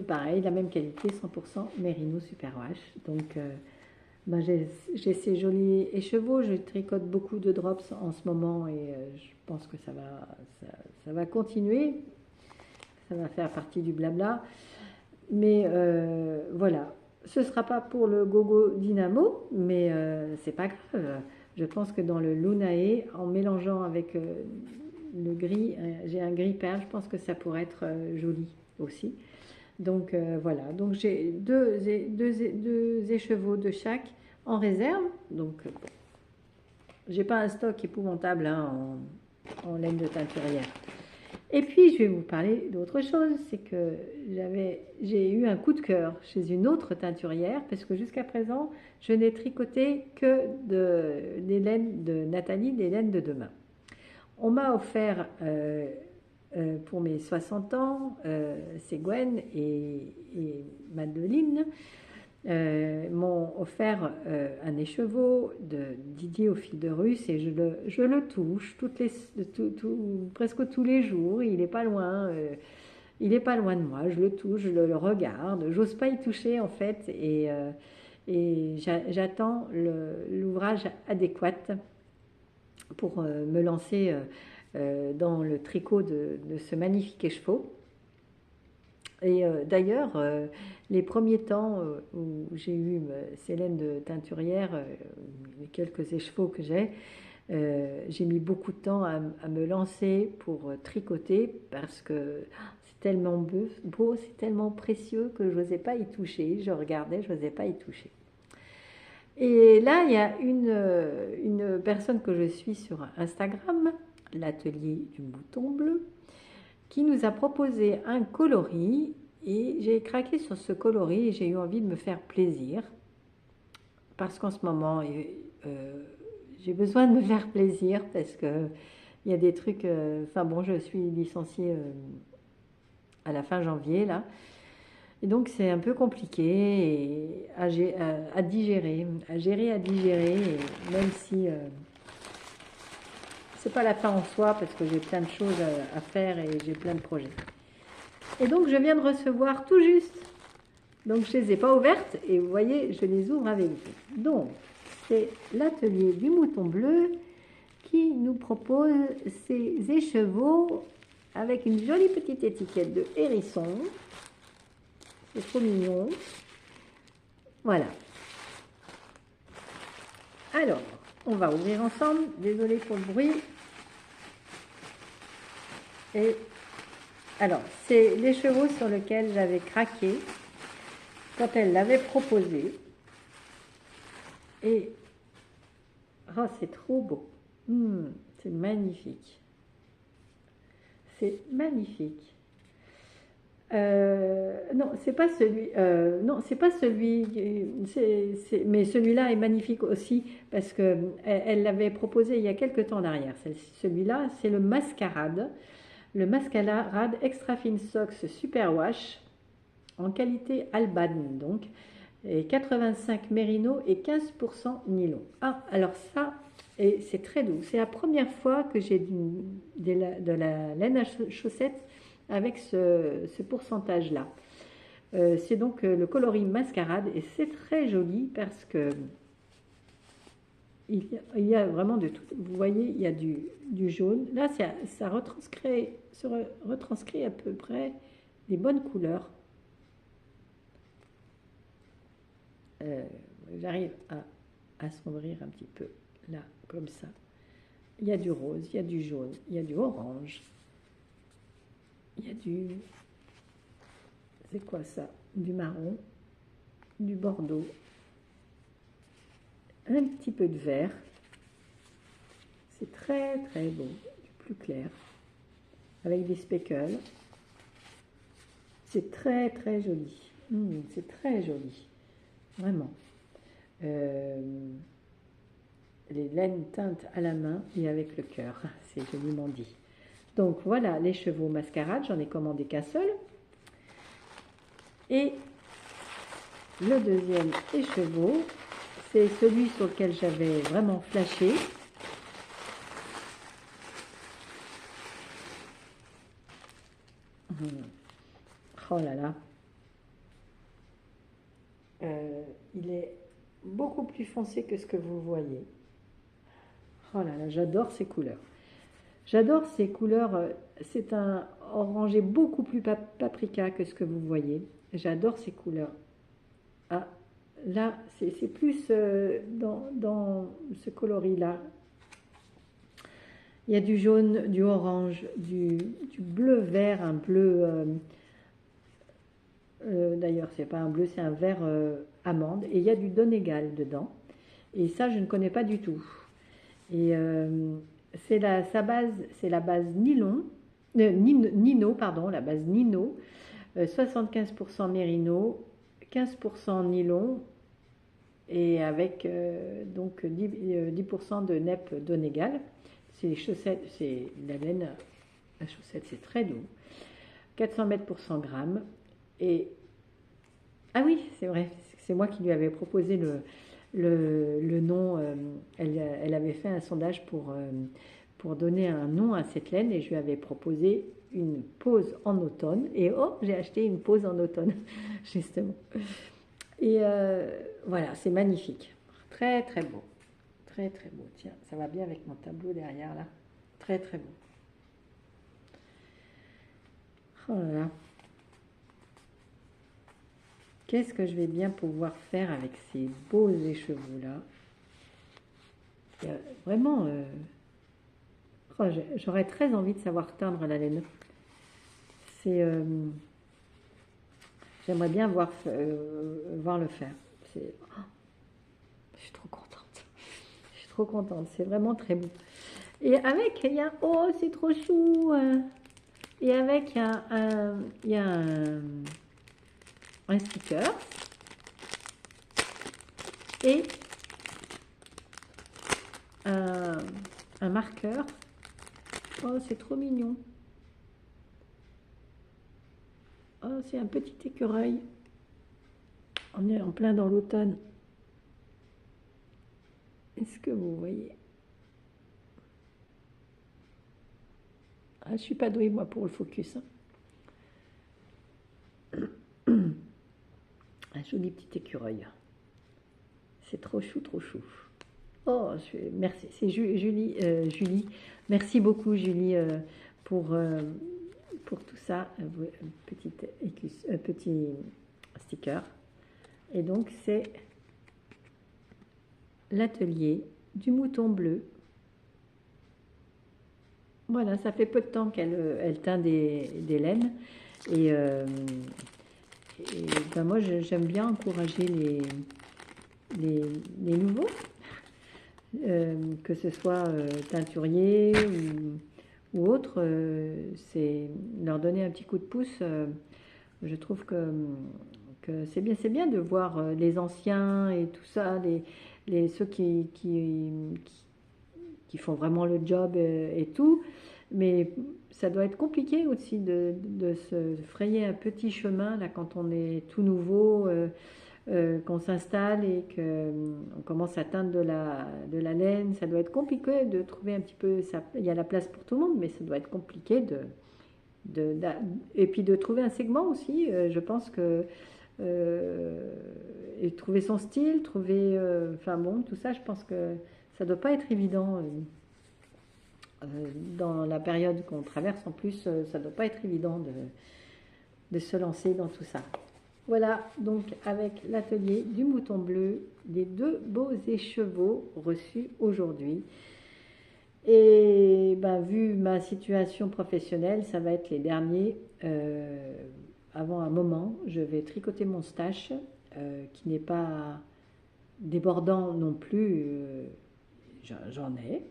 pareil, la même qualité, 100% Merino Superwash. Donc ben j'ai ces jolis écheveaux, je tricote beaucoup de drops en ce moment et je pense que ça va continuer, ça va faire partie du blabla. Mais voilà, ce ne sera pas pour le Gogo Dynamo, mais c'est pas grave. Je pense que dans le Lunae, en mélangeant avec le gris, j'ai un gris perle, je pense que ça pourrait être joli aussi. Donc voilà, donc j'ai deux écheveaux de chaque en réserve. Donc j'ai pas un stock épouvantable hein, en laine de teinturière. Et puis je vais vous parler d'autre chose, c'est que j'ai eu un coup de cœur chez une autre teinturière parce que jusqu'à présent je n'ai tricoté que des laines de Nathalie, des laines de demain. On m'a offert pour mes 60 ans, c'est Gwen et Madeline m'ont offert un écheveau de Didier au fil de Russe et je le touche presque tous les jours. Il n'est pas loin. Il n'est pas loin de moi. Je le touche, je le regarde. J'ose pas y toucher en fait et j'attends l'ouvrage adéquat pour me lancer dans le tricot de ce magnifique écheveau. Et d'ailleurs, les premiers temps où j'ai eu ces laines de teinturière, les quelques écheveaux que j'ai mis beaucoup de temps à me lancer pour tricoter parce que c'est tellement beau, c'est tellement précieux que je n'osais pas y toucher. Je regardais, je n'osais pas y toucher. Et là, il y a une personne que je suis sur Instagram, l'atelier du mouton bleu, qui nous a proposé un coloris et j'ai craqué sur ce coloris et j'ai eu envie de me faire plaisir parce qu'en ce moment j'ai besoin de me faire plaisir parce que il y a des trucs enfin bon, je suis licenciée à la fin janvier là et donc c'est un peu compliqué à digérer, à digérer et même si c'est pas la fin en soi parce que j'ai plein de choses à faire et j'ai plein de projets. Et donc je viens de recevoir tout juste, donc je ne les ai pas ouvertes et vous voyez je les ouvre avec vous. Donc c'est l'atelier du mouton bleu qui nous propose ces écheveaux avec une jolie petite étiquette de hérisson. C'est trop mignon. Voilà. Alors on va ouvrir ensemble, désolée pour le bruit. Et alors, c'est l'écheveau sur lequel j'avais craqué quand elle l'avait proposé. Et oh, c'est trop beau. C'est magnifique. C'est magnifique. Non, c'est pas celui. Non, c'est pas celui. Mais celui-là est magnifique aussi parce que elle l'avait proposé il y a quelques temps en arrière. Celui-là, c'est le Mascarade. Le Mascarade Extra Fine Socks Superwash en qualité Alban donc et 85 mérino et 15% nylon. Ah alors ça et c'est très doux. C'est la première fois que j'ai de la laine à chaussettes avec ce pourcentage là. C'est donc le coloris Mascarade et c'est très joli parce que il y a vraiment de tout. Vous voyez, il y a du jaune. Là, ça retranscrit à peu près les bonnes couleurs. J'arrive à assombrir un petit peu, là, comme ça. Il y a du rose, il y a du jaune, il y a du orange. Il y a du... C'est quoi ça? Du marron, du bordeaux. Un petit peu de vert, c'est très très beau, du plus clair, avec des speckles, c'est très très joli, c'est très joli, vraiment. Les laines teintes à la main et avec le cœur, c'est joliment dit. Donc voilà les chevaux Mascarade, j'en ai commandé qu'un seul. Et le deuxième écheveau. C'est celui sur lequel j'avais vraiment flashé. Oh là là. Il est beaucoup plus foncé que ce que vous voyez. Oh là là, j'adore ces couleurs. J'adore ces couleurs. C'est un orangé beaucoup plus paprika que ce que vous voyez. J'adore ces couleurs. Ah, là, c'est plus dans ce coloris-là. Il y a du jaune, du orange, du bleu-vert, un bleu... d'ailleurs, c'est pas un bleu, c'est un vert amande. Et il y a du Donegal dedans. Et ça, je ne connais pas du tout. Et sa base, c'est la base Nino, pardon, la base Nino, 75% mérino, 15% nylon, et avec donc 10% de neppe Donegal. C'est les chaussettes, c'est la laine, la chaussette, c'est très doux. 400 mètres pour 100 grammes. Et ah oui, c'est vrai, c'est moi qui lui avais proposé le nom. Elle avait fait un sondage pour donner un nom à cette laine et je lui avais proposé une pause en automne. Et oh, j'ai acheté une pause en automne, justement. Et voilà, c'est magnifique. Très, très beau. Très, très beau. Tiens, ça va bien avec mon tableau derrière, là. Très, très beau. Oh là là. Qu'est-ce que je vais bien pouvoir faire avec ces beaux écheveaux-là? Vraiment, oh, j'aurais très envie de savoir teindre la laine. J'aimerais bien voir le faire. Oh, je suis trop contente. Je suis trop contente. C'est vraiment très beau. Et avec, il y a... Oh, c'est trop chou. Et avec, il y a un sticker. Et un marqueur. Oh, c'est trop mignon. Oh, c'est un petit écureuil. On est en plein dans l'automne. Est-ce que vous voyez? Ah, je suis pas douée, moi, pour le focus. Un joli petit écureuil. C'est trop chou, trop chou. Oh, merci. C'est Julie. Merci beaucoup, Julie, pour tout ça. Petit sticker. Et donc, c'est l'atelier du mouton bleu. Voilà, ça fait peu de temps qu'elle teint des laines. Et ben moi, j'aime bien encourager les nouveaux, que ce soit teinturier ou autre, c'est leur donner un petit coup de pouce. Je trouve que c'est bien de voir les anciens et tout ça, ceux qui font vraiment le job et tout. Mais ça doit être compliqué aussi de se frayer un petit chemin là quand on est tout nouveau, qu'on s'installe et qu'on commence à teindre de la laine. Ça doit être compliqué de trouver un petit peu, il y a la place pour tout le monde, mais ça doit être compliqué et puis de trouver un segment aussi. Je pense que et trouver son style, enfin bon, tout ça, je pense que ça doit pas être évident. Dans la période qu'on traverse, en plus, ça doit pas être évident de se lancer dans tout ça. Voilà, donc avec l'atelier du mouton bleu, les deux beaux écheveaux reçus aujourd'hui. Et ben, vu ma situation professionnelle, ça va être les derniers. Avant un moment, je vais tricoter mon stache, qui n'est pas débordant non plus. J'en ai.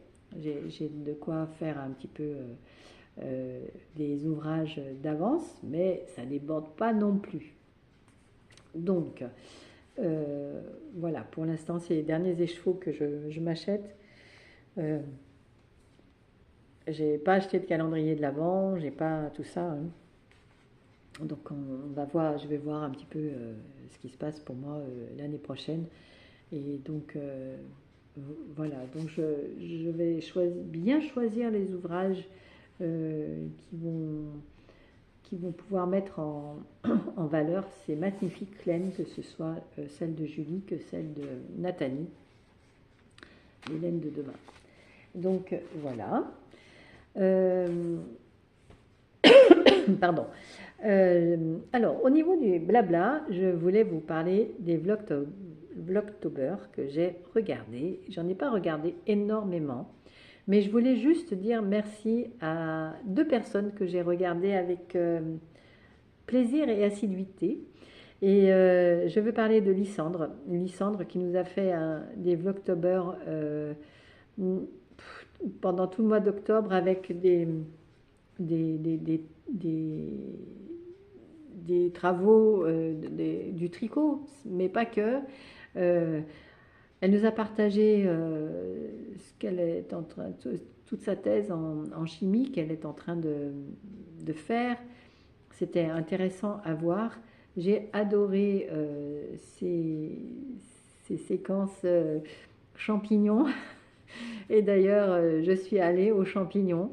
J'ai de quoi faire un petit peu des ouvrages d'avance, mais ça ne déborde pas non plus. Donc, voilà, pour l'instant, c'est les derniers écheveaux que je m'achète. J'ai pas acheté de calendrier de l'Avent, j'ai pas tout ça. Hein. Donc on va voir, je vais voir un petit peu ce qui se passe pour moi l'année prochaine. Et donc voilà, donc je vais bien choisir les ouvrages qui vont pouvoir mettre en valeur ces magnifiques laines, que ce soit celle de Julie que celle de Nathalie, les laines de demain. Donc voilà. Pardon. Alors, au niveau du blabla, je voulais vous parler des Vlogtober que j'ai regardés. J'en ai pas regardé énormément, mais je voulais juste dire merci à 2 personnes que j'ai regardées avec plaisir et assiduité. Et je veux parler de Lysandre. Lysandre qui nous a fait des Vlogtober pendant tout le mois d'octobre avec des, des, des, des, des travaux, du tricot, mais pas que. Elle nous a partagé ce qu'elle est en train, toute sa thèse en chimie qu'elle est en train de faire. C'était intéressant à voir. J'ai adoré ces séquences champignons. Et d'ailleurs, je suis allée aux champignons.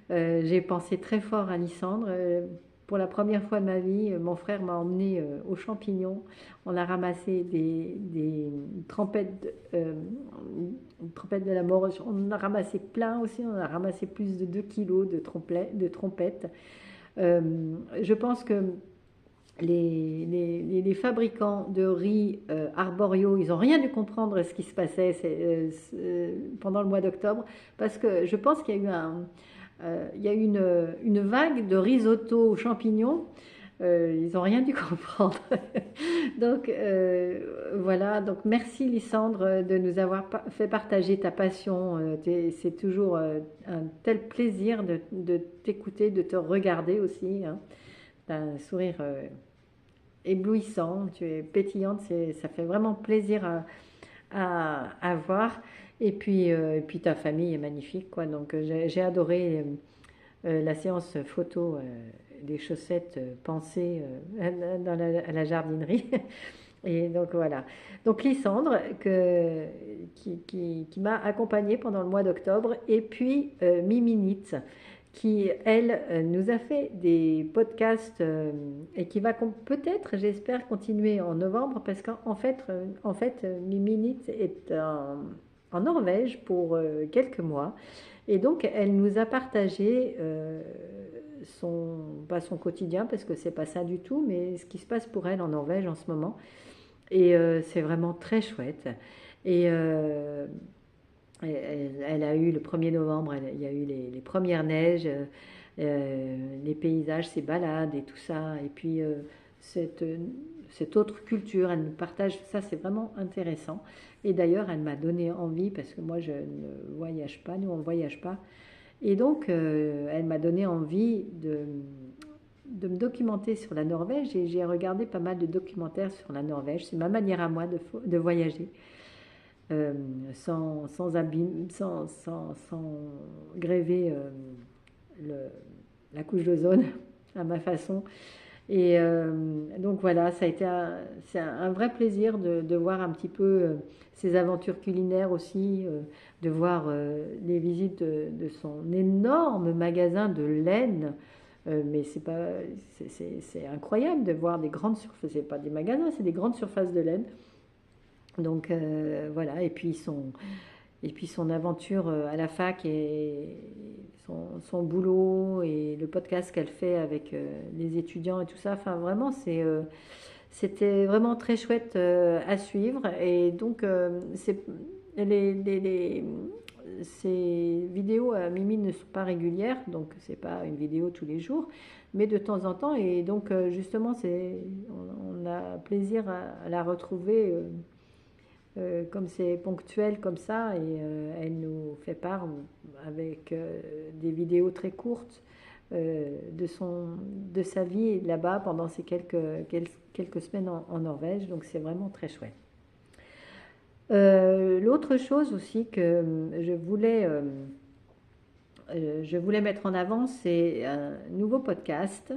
J'ai pensé très fort à Lysandre. Pour la première fois de ma vie, mon frère m'a emmené aux champignons. On a ramassé des trempettes, trompettes de la mort. On en a ramassé plein aussi. On a ramassé plus de 2 kilos de trompettes. Je pense que les fabricants de riz arborio, ils n'ont rien dû comprendre ce qui se passait pendant le mois d'octobre, parce que je pense qu'il y a eu une vague de risotto aux champignons. Ils n'ont rien dû comprendre. Donc voilà, donc merci Lysandre de nous avoir fait partager ta passion. C'est toujours un tel plaisir de t'écouter, de te regarder aussi, hein. Tu as un sourire éblouissant, tu es pétillante, ça fait vraiment plaisir à voir. Et puis ta famille est magnifique, quoi. Donc j'ai adoré la séance photo des chaussettes pensées à la jardinerie. Et donc voilà. Donc Lysandre qui m'a accompagnée pendant le mois d'octobre. Et puis Miminite qui, elle, nous a fait des podcasts et qui va peut-être, j'espère, continuer en novembre parce qu'en fait, Miminite est en Norvège pour quelques mois. Et donc, elle nous a partagé pas son quotidien, parce que c'est pas ça du tout, mais ce qui se passe pour elle en Norvège en ce moment. Et c'est vraiment très chouette. Et elle a eu le 1er novembre, il y a eu les premières neiges, les paysages, ses balades et tout ça. Et puis cette autre culture, elle nous partage ça, c'est vraiment intéressant. Et d'ailleurs, elle m'a donné envie, parce que moi je ne voyage pas, nous on ne voyage pas. Et donc, elle m'a donné envie de me documenter sur la Norvège, et j'ai regardé pas mal de documentaires sur la Norvège. C'est ma manière à moi de voyager. Sans abîme, sans gréver la couche d'ozone à ma façon. Et donc voilà, c'est un vrai plaisir de voir un petit peu ses aventures culinaires aussi, de voir les visites de son énorme magasin de laine. Mais c'est incroyable de voir des grandes surfaces, c'est pas des magasins, c'est des grandes surfaces de laine. Donc voilà, et puis son aventure à la fac et son boulot et le podcast qu'elle fait avec les étudiants et tout ça. Enfin vraiment, c'était vraiment très chouette à suivre. Et donc ces vidéos à Mimi ne sont pas régulières, donc c'est pas une vidéo tous les jours, mais de temps en temps. Et donc justement, on a plaisir à la retrouver. Comme c'est ponctuel comme ça, et elle nous fait part avec des vidéos très courtes de sa vie là-bas pendant ces quelques semaines en Norvège. Donc c'est vraiment très chouette. L'autre chose aussi que je voulais mettre en avant, c'est un nouveau podcast.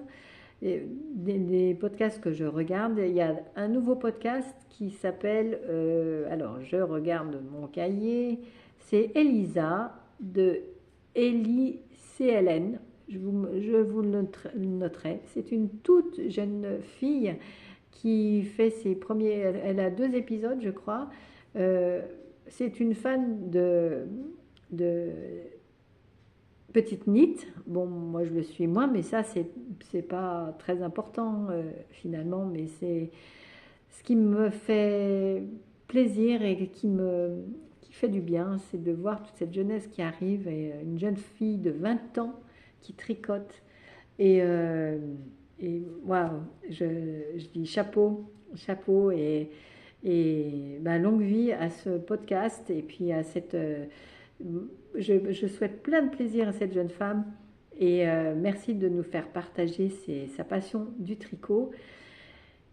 des podcasts que je regarde. Il y a un nouveau podcast qui s'appelle, alors je regarde mon cahier, c'est Elisa de Ellie CLN. Je vous le noterai. C'est une toute jeune fille qui fait ses premiers. Elle a 2 épisodes, je crois. C'est une fan de petite knit. Bon, moi je le suis moins, mais ça c'est pas très important finalement, mais c'est ce qui me fait plaisir et qui fait du bien, c'est de voir toute cette jeunesse qui arrive et une jeune fille de 20 ans qui tricote et waouh, je dis chapeau, chapeau et ben, longue vie à ce podcast et puis à cette je souhaite plein de plaisir à cette jeune femme et merci de nous faire partager sa passion du tricot.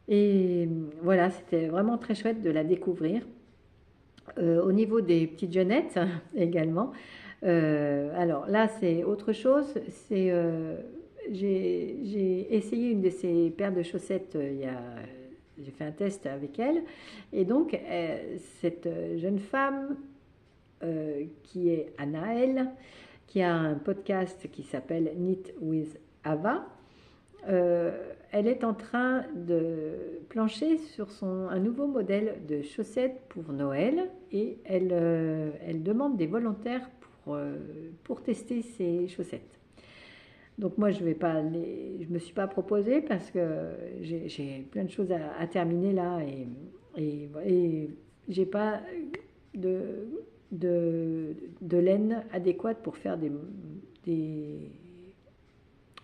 Et voilà, c'était vraiment très chouette de la découvrir. Au niveau des petites jeunettes également, alors là c'est autre chose, j'ai essayé une de ces paires de chaussettes j'ai fait un test avec elle et donc cette jeune femme qui est Anaëlle, qui a un podcast qui s'appelle Knit with Ava. Elle est en train de plancher sur un nouveau modèle de chaussettes pour Noël et elle demande des volontaires pour tester ces chaussettes. Donc moi je me suis pas proposée parce que j'ai plein de choses à terminer là et j'ai pas de laine adéquate pour faire des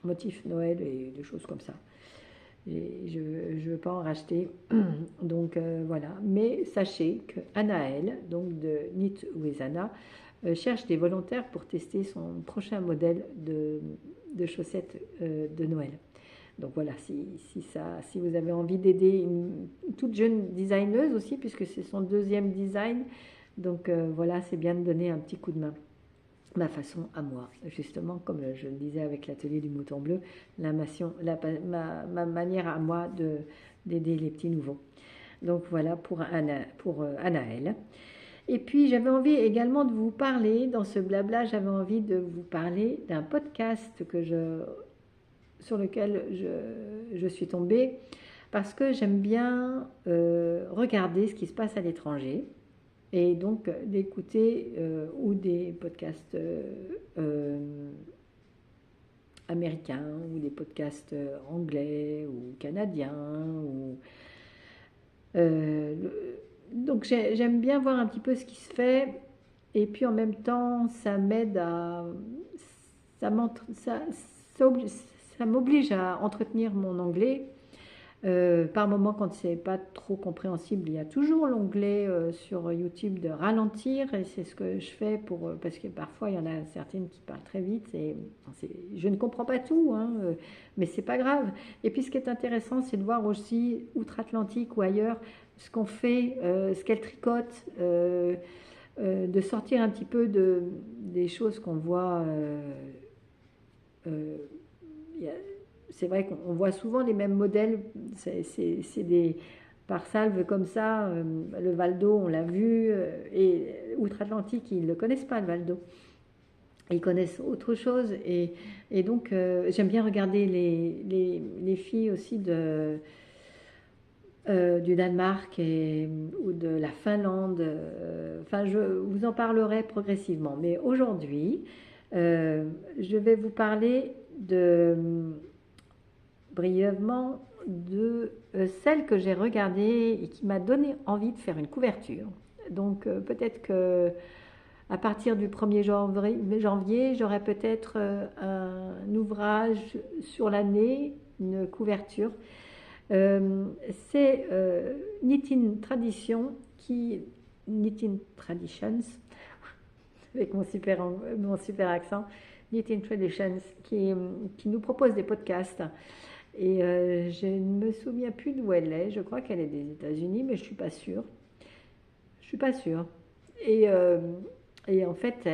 motifs Noël et des choses comme ça. Et je ne veux pas en racheter. Donc voilà. Mais sachez que Anaëlle, donc de Knit with Anna, cherche des volontaires pour tester son prochain modèle de chaussettes de Noël. Donc voilà, si vous avez envie d'aider une toute jeune designeuse aussi, puisque c'est son 2e design, donc voilà, c'est bien de donner un petit coup de main. Ma façon à moi, justement, comme je le disais avec l'atelier du mouton bleu, ma manière à moi d'aider les petits nouveaux. Donc voilà pour Anaëlle. Et puis j'avais envie également de vous parler, dans ce blabla, j'avais envie de vous parler d'un podcast sur lequel je suis tombée, parce que j'aime bien regarder ce qui se passe à l'étranger. Et donc d'écouter ou des podcasts américains ou des podcasts anglais ou canadiens. Donc j'aime bien voir un petit peu ce qui se fait et puis en même temps ça m'aide ça m'oblige à entretenir mon anglais. Par moment, quand c'est pas trop compréhensible, il y a toujours l'onglet sur YouTube de ralentir et c'est ce que je fais parce que parfois il y en a certaines qui parlent très vite et je ne comprends pas tout, hein, mais c'est pas grave. Et puis ce qui est intéressant, c'est de voir aussi outre-Atlantique ou ailleurs ce qu'on fait, ce qu'elles tricotent, de sortir un petit peu des choses qu'on voit. C'est vrai qu'on voit souvent les mêmes modèles, c'est des par salve comme ça, le Valdo on l'a vu, et outre-Atlantique ils ne le connaissent pas le Valdo, ils connaissent autre chose et donc j'aime bien regarder les filles aussi du Danemark ou de la Finlande, enfin je vous en parlerai progressivement, mais aujourd'hui je vais vous parler brièvement de celle que j'ai regardée et qui m'a donné envie de faire une couverture. Donc peut-être que à partir du 1er janvier, j'aurai peut-être un ouvrage sur l'année, une couverture. C'est Knitting Traditions, avec mon super accent, Knitting Traditions, qui nous propose des podcasts. Et je ne me souviens plus d'où elle est. Je crois qu'elle est des États-Unis, mais je suis pas sûre. Je suis pas sûre. Et en fait,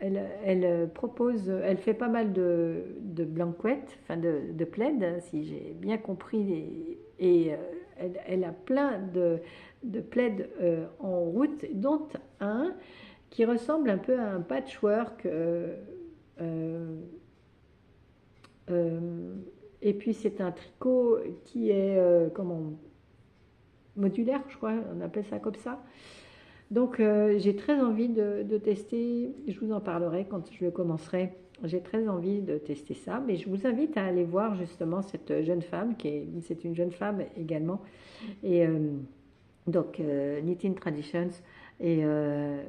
elle propose, elle fait pas mal de blanquettes, enfin de plaids, si j'ai bien compris, et elle a plein de plaids en route, dont un qui ressemble un peu à un patchwork. Euh, et puis c'est un tricot qui est comment, modulaire, je crois, on appelle ça comme ça. Donc j'ai très envie de tester, je vous en parlerai quand je le commencerai. J'ai très envie de tester ça, mais je vous invite à aller voir justement cette jeune femme, c'est une jeune femme également, et donc Knitting Traditions, et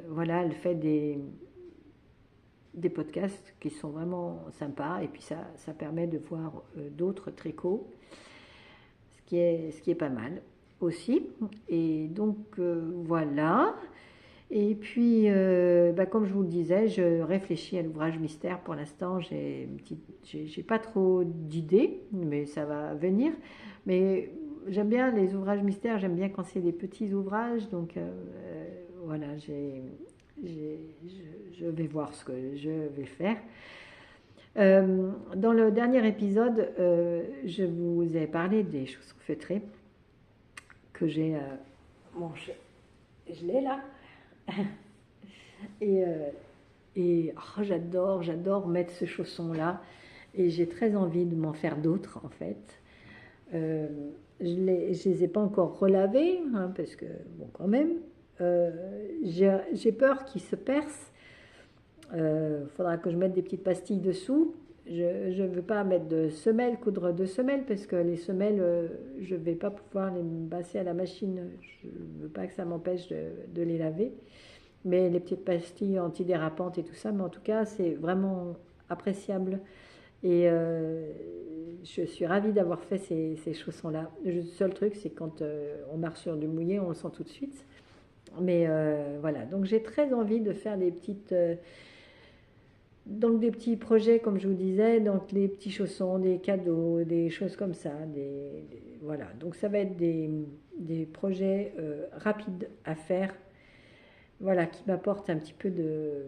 voilà, elle fait des podcasts qui sont vraiment sympas, et puis ça permet de voir d'autres tricots, ce qui est pas mal aussi. Et donc voilà. Et puis, comme je vous le disais, je réfléchis à l'ouvrage mystère. Pour l'instant, j'ai pas trop d'idées, mais ça va venir. Mais j'aime bien les ouvrages mystères, j'aime bien quand c'est des petits ouvrages. Donc voilà, je vais voir ce que je vais faire. Dans le dernier épisode, je vous ai parlé des chaussons feutrés que j'ai. Bon, je l'ai là. Et, j'adore mettre ce chausson-là. Et j'ai très envie de m'en faire d'autres, en fait. Je les ai pas encore relavés, hein, parce que, bon, quand même, j'ai peur qu'ils se percent. Faudra que je mette des petites pastilles dessous. Je ne veux pas mettre de semelles, coudre de semelles, parce que les semelles, je ne vais pas pouvoir les passer à la machine. Je ne veux pas que ça m'empêche de les laver. Mais les petites pastilles antidérapantes et tout ça, mais en tout cas, c'est vraiment appréciable. Et je suis ravie d'avoir fait ces chaussons-là. Le seul truc, c'est quand on marche sur du mouillé, on le sent tout de suite. Mais voilà, donc j'ai très envie de faire des petites... donc des petits projets, comme je vous disais, donc les petits chaussons, des cadeaux, des choses comme ça. Voilà, donc ça va être des projets rapides à faire. Voilà, qui m'apporte un petit peu de...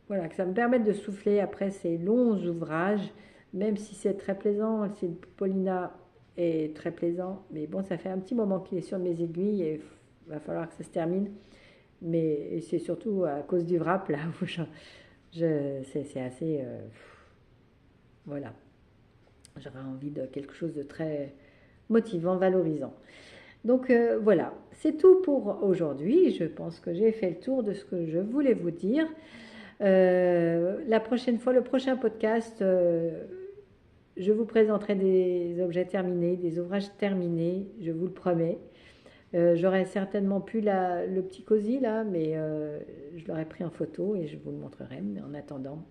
Voilà, que ça me permette de souffler après ces longs ouvrages, même si c'est très plaisant, c'est Paulina est très plaisant, mais bon, ça fait un petit moment qu'il est sur mes aiguilles et il va falloir que ça se termine. Mais c'est surtout à cause du wrap, là, où c'est assez... voilà, j'aurais envie de quelque chose de très motivant, valorisant. Donc voilà, c'est tout pour aujourd'hui. Je pense que j'ai fait le tour de ce que je voulais vous dire. La prochaine fois, le prochain podcast, je vous présenterai des objets terminés, des ouvrages terminés, je vous le promets. J'aurais certainement pu le petit cosy là, mais je l'aurais pris en photo et je vous le montrerai. Mais en attendant,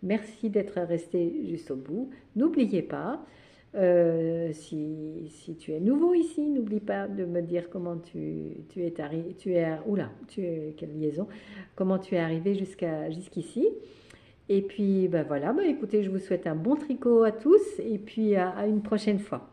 merci d'être resté juste au bout. N'oubliez pas, si tu es nouveau ici, n'oublie pas de me dire comment tu es arrivé, quelle liaison, comment tu es arrivé jusqu'ici. Et puis, voilà, écoutez, je vous souhaite un bon tricot à tous et puis à une prochaine fois.